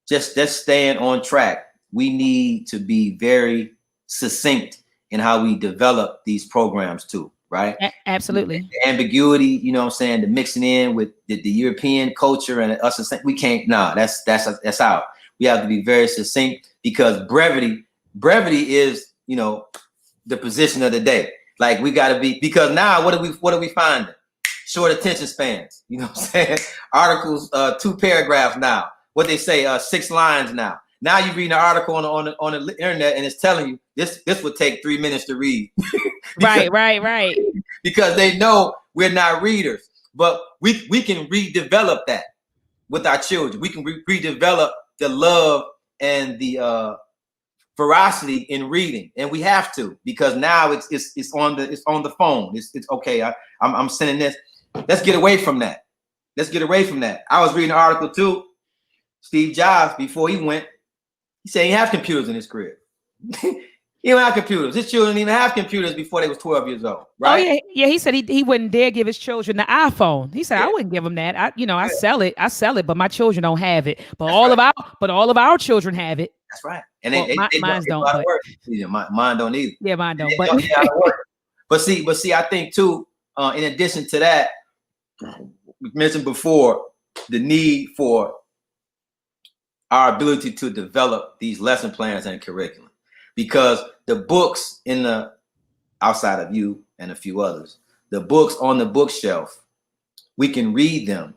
just staying on track. We need to be very succinct in how we develop these programs too. Right. Absolutely. The ambiguity, the mixing in with the European culture and us, we can't. No, that's out. We have to be very succinct, because brevity is, the position of the day. Like we got to be, because now what are we finding? Short attention spans. You know what I'm saying? Articles, 2 paragraphs now. What they say, 6 lines now. Now you read an article on the internet and it's telling you this would take 3 minutes to read. Right. Because they know we're not readers, but we can redevelop that with our children. We can redevelop the love and the ferocity in reading, and we have to, because now it's on the phone. It's okay. I'm sending this. Let's get away from that. I was reading an article too. Steve Jobs, before he went, he said he have computers in his crib. He don't have computers. His children didn't even have computers before they was 12 years old. Right? Oh yeah. He said he wouldn't dare give his children the iPhone. He said, I wouldn't give them that. I sell it, but my children don't have it. But all of our children have it. That's right. And mine don't. Mine don't either. Yeah, mine don't. But see, I think too. In addition to that, we mentioned before the need for our ability to develop these lesson plans and curriculum. Because the books outside of you and a few others, the books on the bookshelf, we can read them,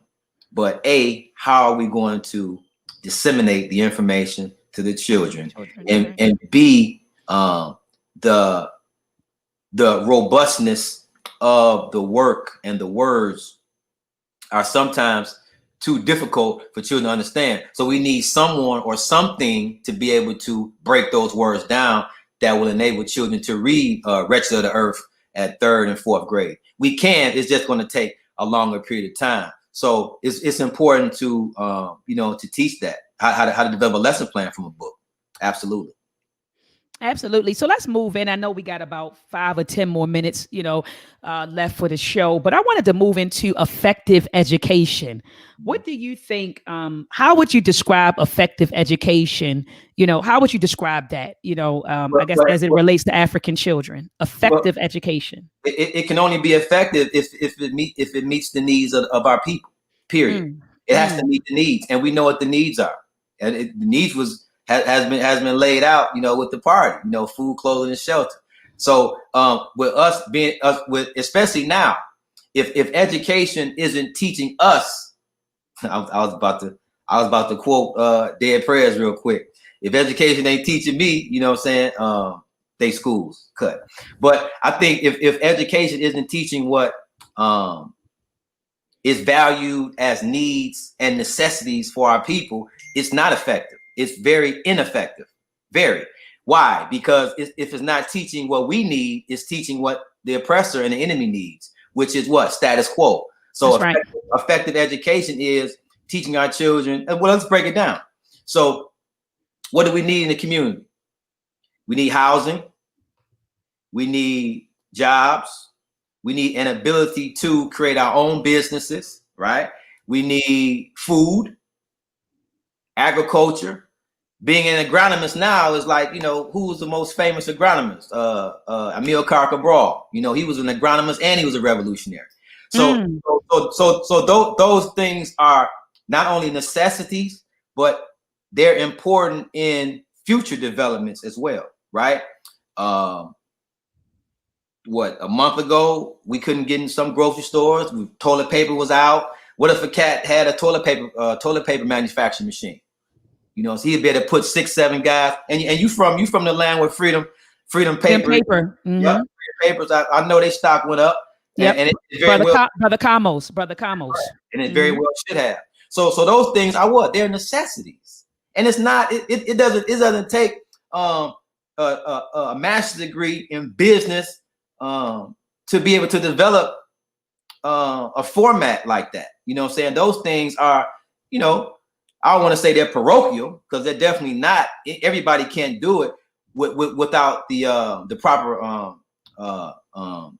but how are we going to disseminate the information to the children, Children. and B, the robustness of the work and the words are sometimes too difficult for children to understand. So we need someone or something to be able to break those words down that will enable children to read Wretched of the Earth at 3rd and 4th grade. We can, it's just going to take a longer period of time. So it's important to, to teach that, how to develop a lesson plan from a book. Absolutely. Absolutely. So let's move in. I know we got about 5 or 10 more minutes, left for the show, but I wanted to move into effective education. What do you think? How would you describe effective education? How would you describe that? I guess as it relates to African children, effective education. It can only be effective if it meets the needs of our people. Period. It has to meet the needs, and we know what the needs are. And the needs has been laid out, with the party, food, clothing, and shelter. So with us being especially now, if education isn't teaching us, I was about to quote Dead Prayers real quick. If education ain't teaching me, they schools cut. But I think if education isn't teaching what is valued as needs and necessities for our people, it's not effective. It's very ineffective. Very. Why? Because if it's not teaching what we need, it's teaching what the oppressor and the enemy needs, which is what? Status quo. So effective education is teaching our children. And let's break it down. So what do we need in the community? We need housing. We need jobs. We need an ability to create our own businesses, right? We need food, agriculture. Being an agronomist now is like, who's the most famous agronomist? Amilcar Cabral. He was an agronomist and he was a revolutionary. So those things are not only necessities, but they're important in future developments as well, right? A month ago, we couldn't get in some grocery stores. Toilet paper was out. What if a cat had a toilet paper manufacturing machine? So he'd be able to put 6, 7 guys. And you from the land with freedom paper. Mm-hmm. Yep, papers. I know their stock went up. Yep. And it very Brother Kamos. And it very well should have. So those things are what? They're necessities. And it's not. It doesn't take a master's degree in business to be able to develop a format like that. Those things are, I don't want to say they're parochial, because they're definitely not. Everybody can't do it without the proper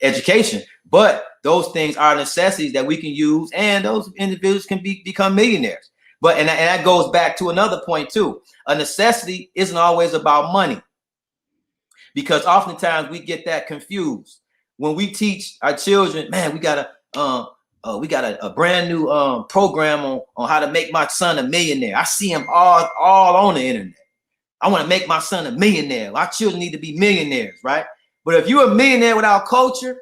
education. But those things are necessities that we can use, and those individuals can become millionaires. And that goes back to another point too. A necessity isn't always about money, because oftentimes we get that confused. When we teach our children, man, we got a brand new program on how to make my son a millionaire. I see him all on the internet. I want to make my son a millionaire. Our children need to be millionaires, right? But if you're a millionaire without culture,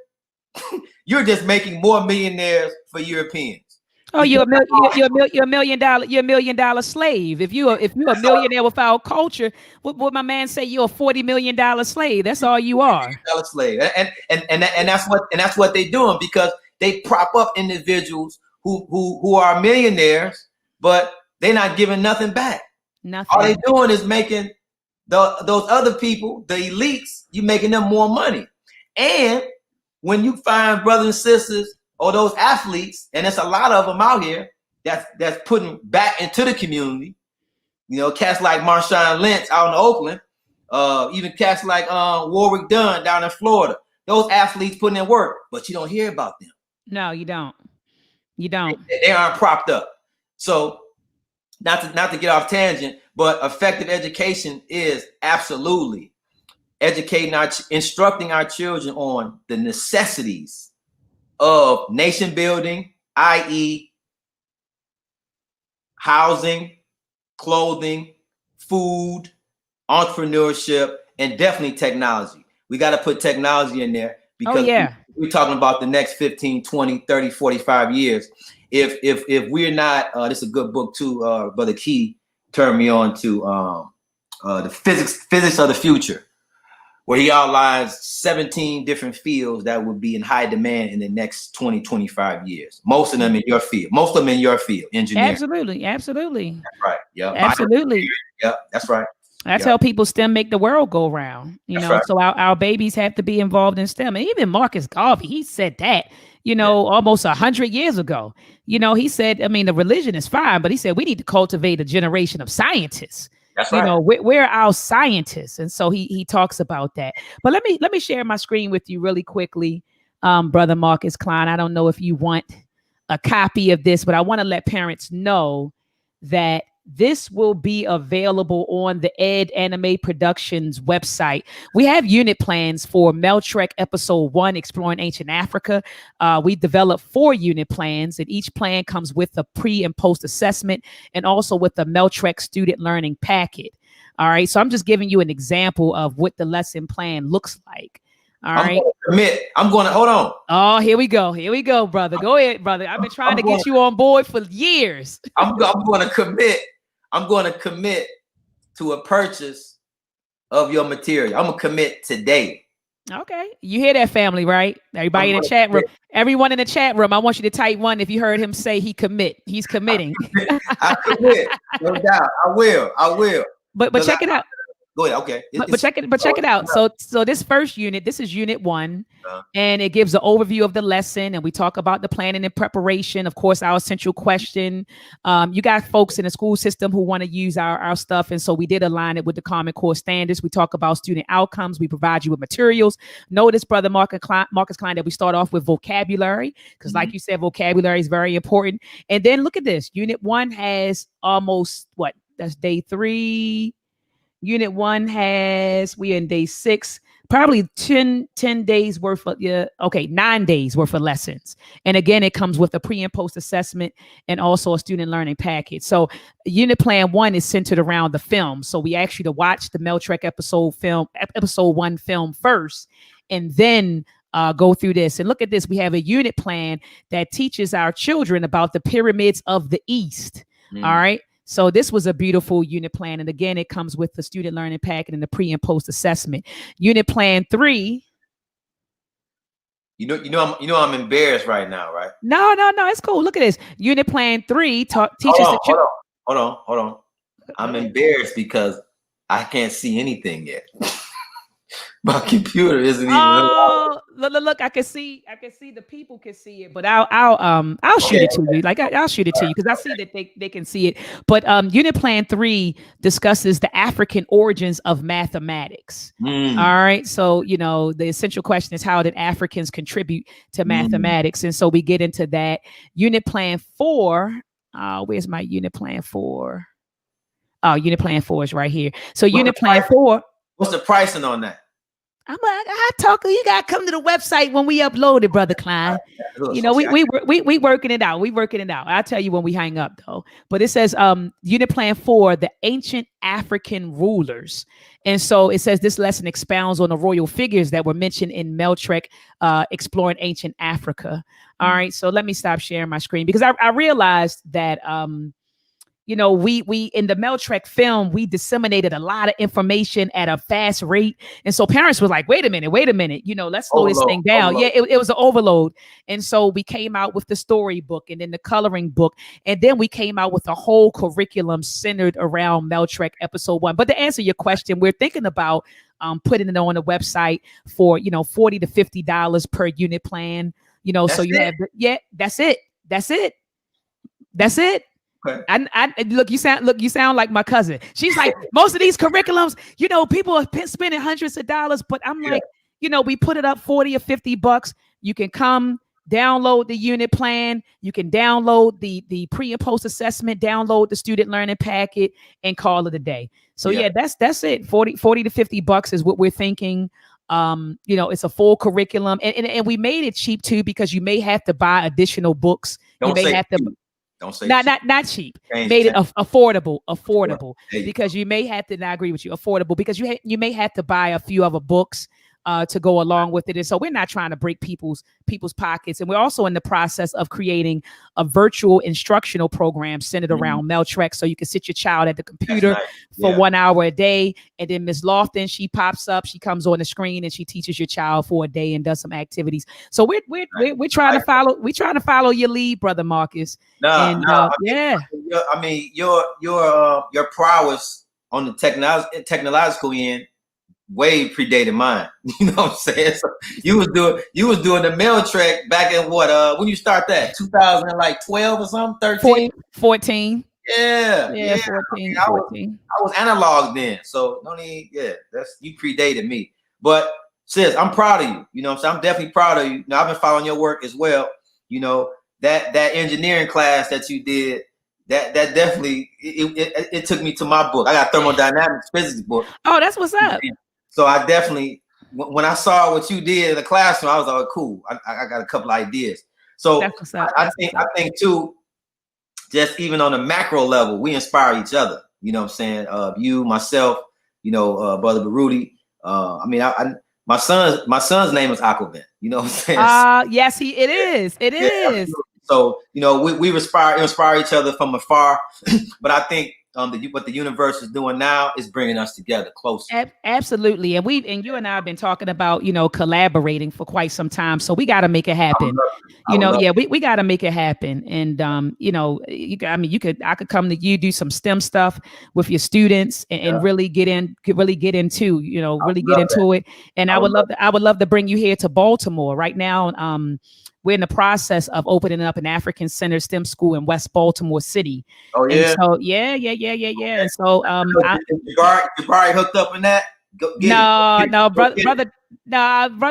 you're just making more millionaires for Europeans. Oh, you're a $1 million slave. If you're a millionaire without culture, what my man say, you're a $40 million slave. That's all you are. Slave. And that's what they're doing, because they prop up individuals who are millionaires, but they're not giving nothing back. Nothing. All they're doing is making those other people, the elites, you making them more money. And when you find brothers and sisters or those athletes, and there's a lot of them out here that's putting back into the community, cats like Marshawn Lynch out in Oakland, even cats like Warwick Dunn down in Florida. Those athletes putting in work, but you don't hear about them. No, you don't. They aren't propped up. So not to get off tangent, but effective education is absolutely instructing our children on the necessities of nation building, i.e. housing, clothing, food, entrepreneurship, and definitely technology. We got to put technology in there, because we're talking about the next 15, 20, 30, 45 years. If we're not, this is a good book too, Brother Key turned me on to the physics of the future, where he outlines 17 different fields that would be in high demand in the next 20, 25 years. Most of them in your field. Most of them in your field, engineering. Absolutely. That's right. Yeah. Absolutely. Yeah, that's right. I tell people STEM make the world go round, Right. so our babies have to be involved in STEM. And even Marcus Garvey, he said that, almost 100 years ago. He said, I mean, the religion is fine, but he said we need to cultivate a generation of scientists. That's right. We're our scientists. And so he talks about that. But let me share my screen with you really quickly, Brother Marcus Klein. I don't know if you want a copy of this, but I want to let parents know that this will be available on the Ed Anime Productions website. We have unit plans for Meltrek Episode 1, Exploring Ancient Africa. We developed 4 unit plans, and each plan comes with a pre and post assessment and also with the Meltrek student learning packet. All right, so I'm just giving you an example of what the lesson plan looks like. All right. I'm going to hold on. Oh, here we go, brother. Go ahead, brother. I've been trying to get you on board for years. I'm going to commit. I'm going to commit to a purchase of your material. I'm going to commit today. Okay. You hear that, family, right? Everybody in the chat room. Everyone in the chat room, I want you to type 1 if you heard him say he's committing. I commit. No doubt. I will. But check it out. Go ahead. Okay. But check it out. So this first unit, this is unit 1, and it gives an overview of the lesson, and we talk about the planning and preparation. Of course, our central question. You got folks in the school system who want to use our stuff, and so we did align it with the Common Core standards. We talk about student outcomes. We provide you with materials. Notice, Brother Marcus Klein, that we start off with vocabulary, because like you said, vocabulary is very important. And then look at this. Unit 1 has almost that's day 3. Unit 1 we're in day 6, probably 10 days worth of 9 days worth of lessons. And again, it comes with a pre and post assessment and also a student learning package. So unit plan 1 is centered around the film. So we ask you to watch the Meltrek episode 1 film first, and then go through this. And look at this. We have a unit plan that teaches our children about the pyramids of the East. All right. So this was a beautiful unit plan. And again, it comes with the student learning packet and the pre and post assessment. Unit plan 3. I'm embarrassed right now, right? No, it's cool. Look at this. Unit plan 3 teaches the children. Hold on. I'm embarrassed because I can't see anything yet. My computer isn't even. Look, I can see the people can see it, but I'll shoot it to you. I'll shoot it to you because I see that they can see it. But unit plan 3 discusses the African origins of mathematics. All right. So, the essential question is, how did Africans contribute to mathematics? And so we get into that. Unit plan 4. Where's my unit plan 4? Oh, unit plan 4 is right here. So unit plan 4. What's the pricing on that? I talk. You gotta come to the website when we upload it, Brother Klein. We working it out. We working it out. I'll tell you when we hang up though. But it says unit plan 4, the ancient African rulers. And so it says this lesson expounds on the royal figures that were mentioned in Meltrek, Exploring Ancient Africa. All right. So let me stop sharing my screen because I realized that we in the Meltrek film, we disseminated a lot of information at a fast rate. And so parents were like, wait a minute, let's slow this thing down. Yeah, it was an overload. And so we came out with the storybook and then the coloring book. And then we came out with a whole curriculum centered around Meltrek episode 1. But to answer your question, we're thinking about putting it on the website for, $40 to $50 per unit plan. That's so you it. That's it. Okay. I look, you sound like my cousin. She's like, most of these curriculums, people are spending hundreds of dollars, but I'm like, we put it up $40 or $50. You can come download the unit plan. You can download the pre and post assessment, download the student learning packet, and call it a day. So that's it. $40 to $50 is what we're thinking. It's a full curriculum, and we made it cheap too because you may have to buy additional books. Don't say not cheap. Made it affordable because you may have to. And I agree with you. Affordable because you may have to buy a few other books to go along with it. And so we're not trying to break people's pockets. And we're also in the process of creating a virtual instructional program centered around Meltrex. So you can sit your child at the computer for 1 hour a day. And then Ms. Lofton, she pops up, she comes on the screen and she teaches your child for a day and does some activities. So we're trying to follow your lead, Brother Marcus. I mean, your prowess on the technological end way predated mine. You know what I'm saying? So you was doing the mail track back in what? When you start that? 2012 or something? 13? 14. Yeah. 14. I was analog then, so no need. Yeah, you predated me. But sis, I'm proud of you. You know what I'm saying? I'm definitely proud of you. I've been following your work as well. You know, that engineering class that you did, that definitely it took me to my book. I got thermodynamics physics book. Oh, that's what's up. So I definitely, when I saw what you did in the classroom, I was like, cool. I got a couple ideas. So I think too, just even on a macro level, we inspire each other. You know what I'm saying? You, myself, Brother Baruti. I mean, my son's name is Aquavent. You know what I'm saying? Yes, it is. It is. So, we inspire each other from afar. But I think what the universe is doing now is bringing us together closer. Absolutely. And you and I have been talking about, collaborating for quite some time. So we got to make it happen. We got to make it happen. And, I could come to you, do some STEM stuff with your students and really get into it. And I would love to bring you here to Baltimore right now. We're in the process of opening up an African Center STEM school in West Baltimore City. Oh yeah. And so yeah. And so Jabari hooked up in that. Brother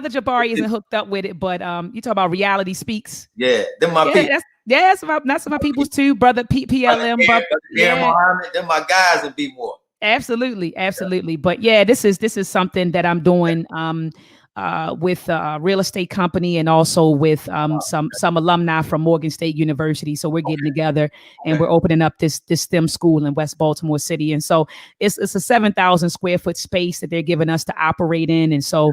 Jabari isn't hooked up with it, but you talk about Reality Speaks. Yeah, them my people. That's my people's too, brother. PLM, Muhammad, them my guys and be more. Absolutely. But yeah, this is something that I'm doing with a real estate company and also with some alumni from Morgan State University. So we're getting together and we're opening up this STEM school in West Baltimore City. And so it's a 7,000 square foot space that they're giving us to operate in. And so,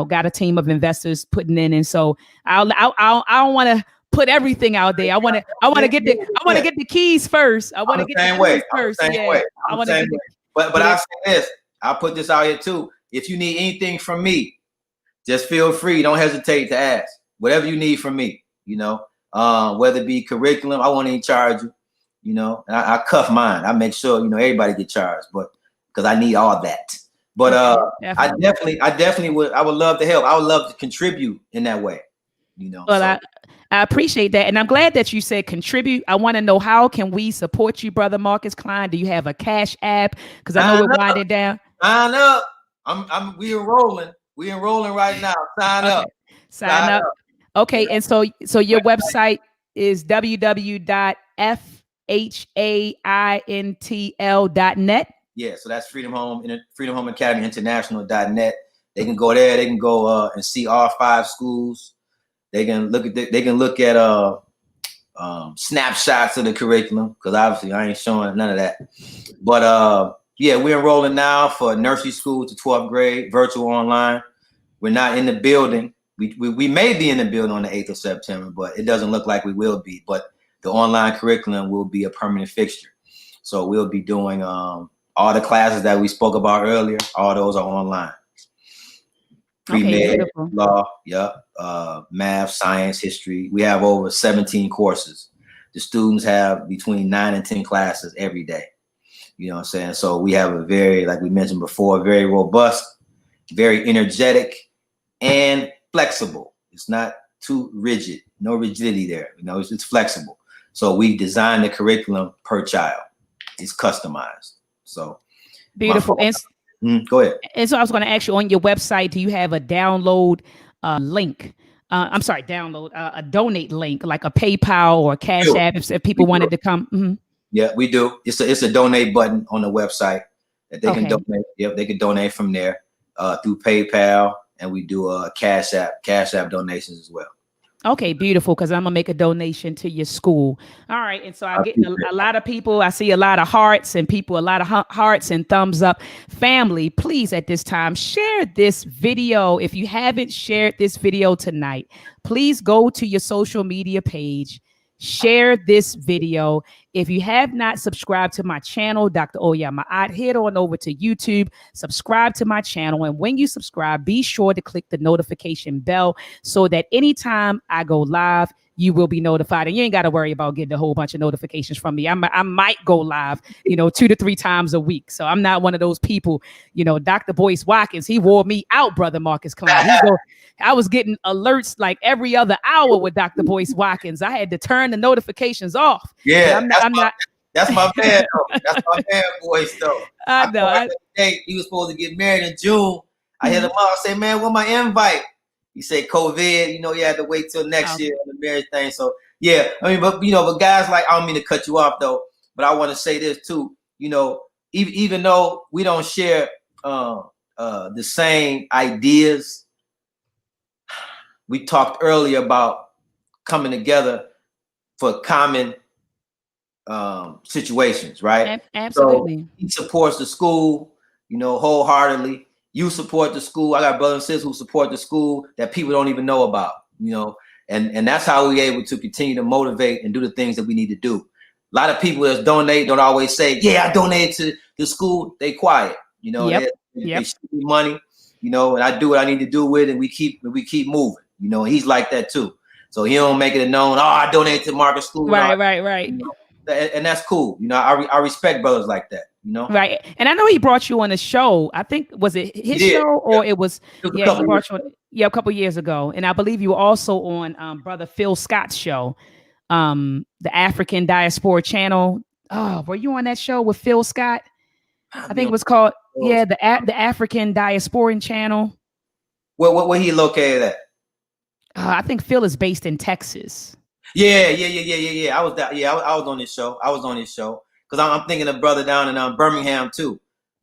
got a team of investors putting in. And so I don't want to put everything out there. I want to get the keys first. I want to get the keys first. But I'll say this. I'll put this out here too. If you need anything from me, just feel free. Don't hesitate to ask. Whatever you need from me, whether it be curriculum, I won't even charge you, and I cuff mine. I make sure, everybody get charged, but because I need all that. But I definitely would love to help. I would love to contribute in that way, Well, I appreciate that. And I'm glad that you said contribute. I want to know, how can we support you, Brother Marcus Klein? Do you have a Cash App? Because I know we're winding down. Sign up. We enrolling. We enrolling right now. Sign up. Sign up. Okay. And so your website is www.fhaintl.net. Yeah. So that's Freedom Home Academy International.net. They can go there. They can go and see all 5 schools. They can look at snapshots of the curriculum, because obviously I ain't showing none of that. But we're enrolling now for nursery school to 12th grade, virtual online. We're not in the building. We may be in the building on the 8th of September, but it doesn't look like we will be. But the online curriculum will be a permanent fixture. So we'll be doing all the classes that we spoke about earlier. All those are online. Pre-med, law, math, science, history. We have over 17 courses. The students have between 9 and 10 classes every day. You know what I'm saying? So we have a very, like we mentioned before, very robust, very energetic, and flexible. It's not too rigid, no rigidity there. It's flexible. So we design the curriculum per child. It's customized. So beautiful. Go ahead. And so I was going to ask you, on your website, do you have a download link? A donate link, like a PayPal or a Cash App, if people wanted to come? Mm-hmm. Yeah, we do. It's a donate button on the website that they can donate. Yep, they can donate from there through PayPal, and we do Cash App donations as well. Okay, beautiful. Because I'm gonna make a donation to your school. All right, and so I get a lot of people. I see a lot of hearts and people, a lot of hearts and thumbs up. Family, please at this time share this video. If you haven't shared this video tonight, please go to your social media page. Share this video. If you have not subscribed to my channel, Dr. Maat, head on over to YouTube, subscribe to my channel. And when you subscribe, be sure to click the notification bell so that anytime I go live, you will be notified. And you ain't got to worry about getting a whole bunch of notifications from me. I might go live, 2 to 3 times a week. So I'm not one of those people, Dr. Boyce Watkins, he wore me out, Brother Marcus Klein. I was getting alerts like every other hour with Dr. Boyce Watkins. I had to turn the notifications off. Yeah, that's my man, though. That's my man, Boyce, though. I know. He was supposed to get married in June. I hit him up. I said, man, where's my invite? He said, COVID, you had to wait till next year on the marriage thing. So, yeah, I mean, but guys, like, I don't mean to cut you off, though, but I want to say this, too. Even though we don't share the same ideas, we talked earlier about coming together for common situations, right? Absolutely. So he supports the school, wholeheartedly. You support the school. I got brothers and sisters who support the school that people don't even know about, and that's how we're able to continue to motivate and do the things that we need to do. A lot of people that donate don't always say, yeah, I donated to the school. They quiet, they shoot me money, and I do what I need to do with it, and we keep moving. He's like that too. So he don't make it known, I donate to Marcus School. Right. And that's cool. I respect brothers like that, Right. And I know he brought you on a show. I think, was it his show or it was he brought you on, a couple years ago. And I believe you were also on Brother Phil Scott's show, the African Diaspora Channel. Oh, were you on that show with Phil Scott? I think it was called, the African Diasporan Channel. Where he located at? I think Phil is based in Texas. Yeah. I was that. Yeah, I was on his show. Because I'm thinking of brother down in Birmingham too.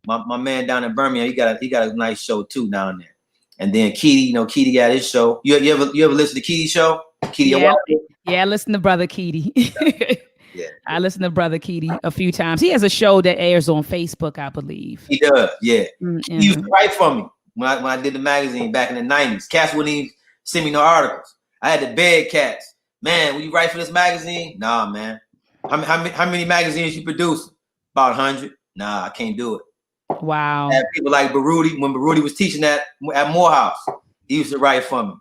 My man down in Birmingham, he got a nice show too down there. And then Keedy, Keedy got his show. You ever listen to Keedy's show? Keedy, I listen to Brother Keedy. Yeah. I listen to Brother Keedy a few times. He has a show that airs on Facebook, I believe. He does, yeah. Mm-hmm. He used to write for me when I did the magazine back in the 90s. Cats wouldn't even send me no articles. I had to beg Cats. Man, will you write for this magazine? Nah, man. How many magazines you produce? About 100. Nah, I can't do it. Wow. I had people like Baruti. When Baruti was teaching at Morehouse, he used to write for me.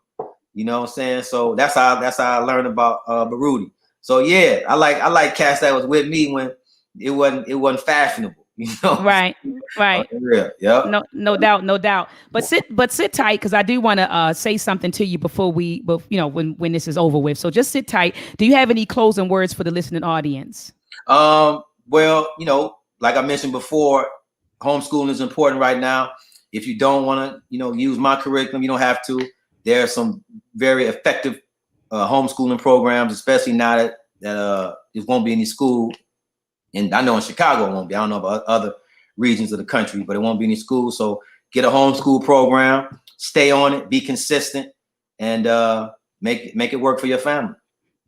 You know what I'm saying? So that's how I learned about Baruti. So yeah, I like cats that was with me when it wasn't fashionable. Right. Yeah. No doubt. But sit tight, because I do want to say something to you before when this is over with. So just sit tight. Do you have any closing words for the listening audience? Well, like I mentioned before, homeschooling is important right now. If you don't want to, use my curriculum, you don't have to. There are some very effective homeschooling programs, especially now that there won't be any school. And I know in Chicago it won't be. I don't know about other regions of the country, but it won't be any school. So get a homeschool program, stay on it, be consistent, and make it work for your family.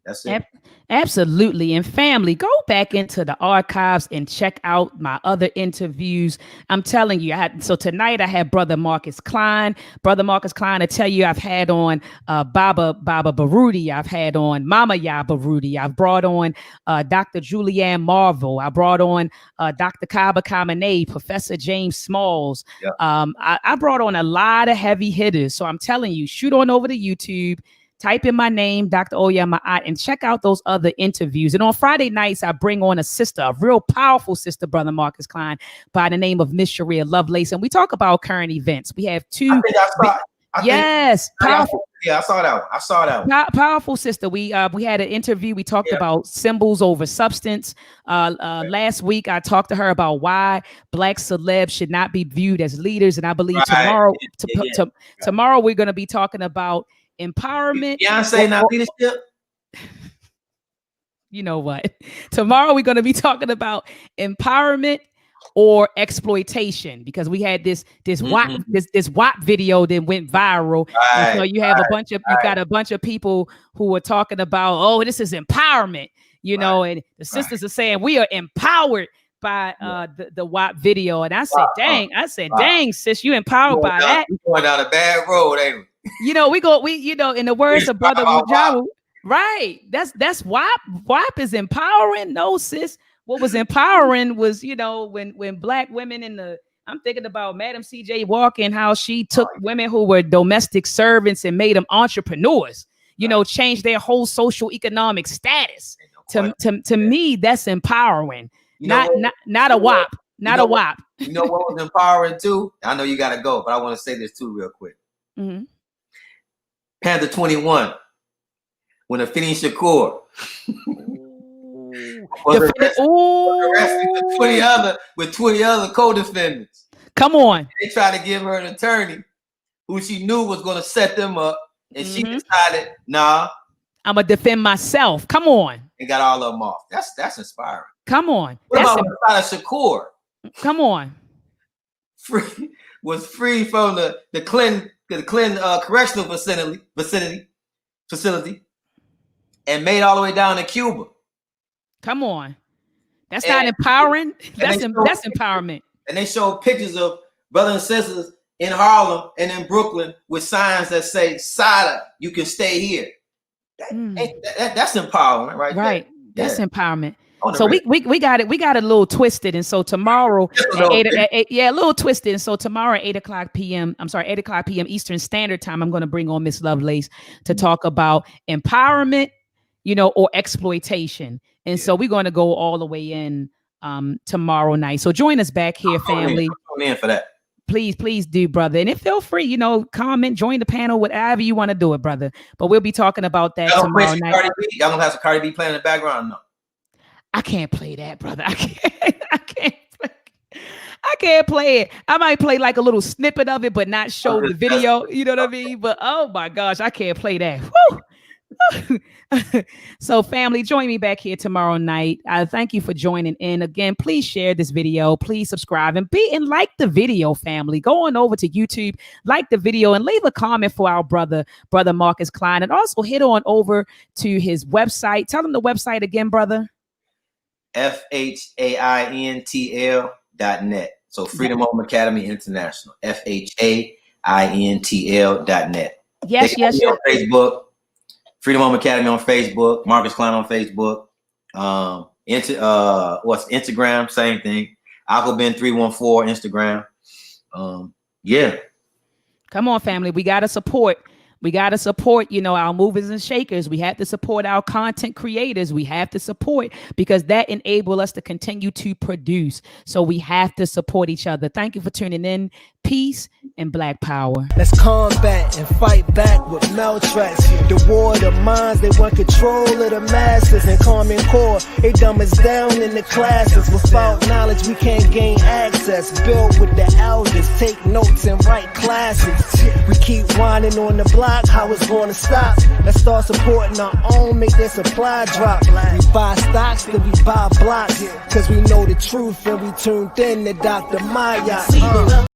That's it. Absolutely. And family, go back into the archives and check out my other interviews. I'm telling you, so tonight I had Brother Marcus Klein. Brother Marcus Klein, I tell you, I've had on Baba Baruti. I've had on Mama Ya Baruti. I've brought on Dr. Julianne Marvel. I brought on Dr. Kaba Kamene, Professor James Smalls. Yeah. I brought on a lot of heavy hitters. So I'm telling you, shoot on over to YouTube. Type in my name, Dr. Maat, and check out those other interviews. And on Friday nights, I bring on a sister, a real powerful sister, Brother Marcus Klein, by the name of Miss Sharia Lovelace. And we talk about current events. We have two. Yes. Powerful. Yeah, I saw that one. Powerful sister. We had an interview. We talked about symbols over substance. Last week, I talked to her about why Black celebs should not be viewed as leaders. And I believe tomorrow we're going to be talking about empowerment. Beyonce not leadership. You know what? Tomorrow we're going to be talking about empowerment or exploitation, because we had this WAP video that went viral. And so you have you got a bunch of people who are talking about, oh, this is empowerment, you know, and the sisters are saying we are empowered by the WAP video. And I said, dang, sis, you empowered by that. We going down a bad road, ain't we? You know, in the words of Brother Mujawu, right? That's WAP. WAP is empowering. No, sis. What was empowering was, you know, when black women I'm thinking about Madam C.J. Walker and how she took women who were domestic servants and made them entrepreneurs, you know, changed their whole social economic status. To me, that's empowering. Not a WAP. Not a WAP. You know what was empowering too? I know you got to go, but I want to say this too real quick. Mm-hmm. Panther 21, when Afeni Shakur was arrested with 20 other co-defendants. Come on. They tried to give her an attorney who she knew was going to set them up, and she decided, nah, I'm gonna defend myself. Come on. And got all of them off. That's inspiring. Come on. What about Shakur? Come on. Was free from the Klein correctional facility, and made all the way down to Cuba. Come on. That's not empowering. That's empowerment. And they showed pictures of brothers and sisters in Harlem and in Brooklyn with signs that say, "Sada, you can stay here." That's empowerment, right? Right. There. That's empowerment. So we got it. We got a little twisted, and so tomorrow, a little twisted, and so tomorrow at 8 o'clock p.m. Eastern Standard Time, I'm going to bring on Miss Lovelace to talk about empowerment, you know, or exploitation. And so we're going to go all the way in tomorrow night. So join us back here, family. I'm in for that. Please do, brother. And if feel free, you know, comment, join the panel, whatever you want to do it, brother. But we'll be talking about that tomorrow night. Y'all gonna have some Cardi B playing in the background? No. I can't play that, brother. I can't play it. I might play like a little snippet of it, but not show the video. You know what I mean? But oh my gosh, I can't play that. Woo! So family, join me back here tomorrow night. Thank you for joining in. Again, please share this video, please subscribe and like the video, family. Go on over to YouTube, like the video, and leave a comment for our brother Marcus Klein, and also head on over to his website. Tell him the website again, brother. FHAINTL.net. So Freedom Home Academy International. FHAINTL.net. Yes. On Facebook. Freedom Home Academy on Facebook, Marcus Klein on Facebook, Instagram, same thing. Aquabin314 Instagram. Yeah. Come on, family. We gotta support, you know, our movers and shakers. We have to support our content creators. We have to support, because that enables us to continue to produce. So we have to support each other. Thank you for tuning in. Peace and Black Power. Let's combat and fight back with maltracks. The war of the minds, they want control of the masses. And Common Core, they dumb us down in the classes. Without knowledge, we can't gain access. Build with the elders, take notes and write classes. We keep whining on the block, how it's gonna stop? Let's start supporting our own, make their supply drop. We buy stocks, then we buy blocks, cause we know the truth and we tuned in to Dr. Maat.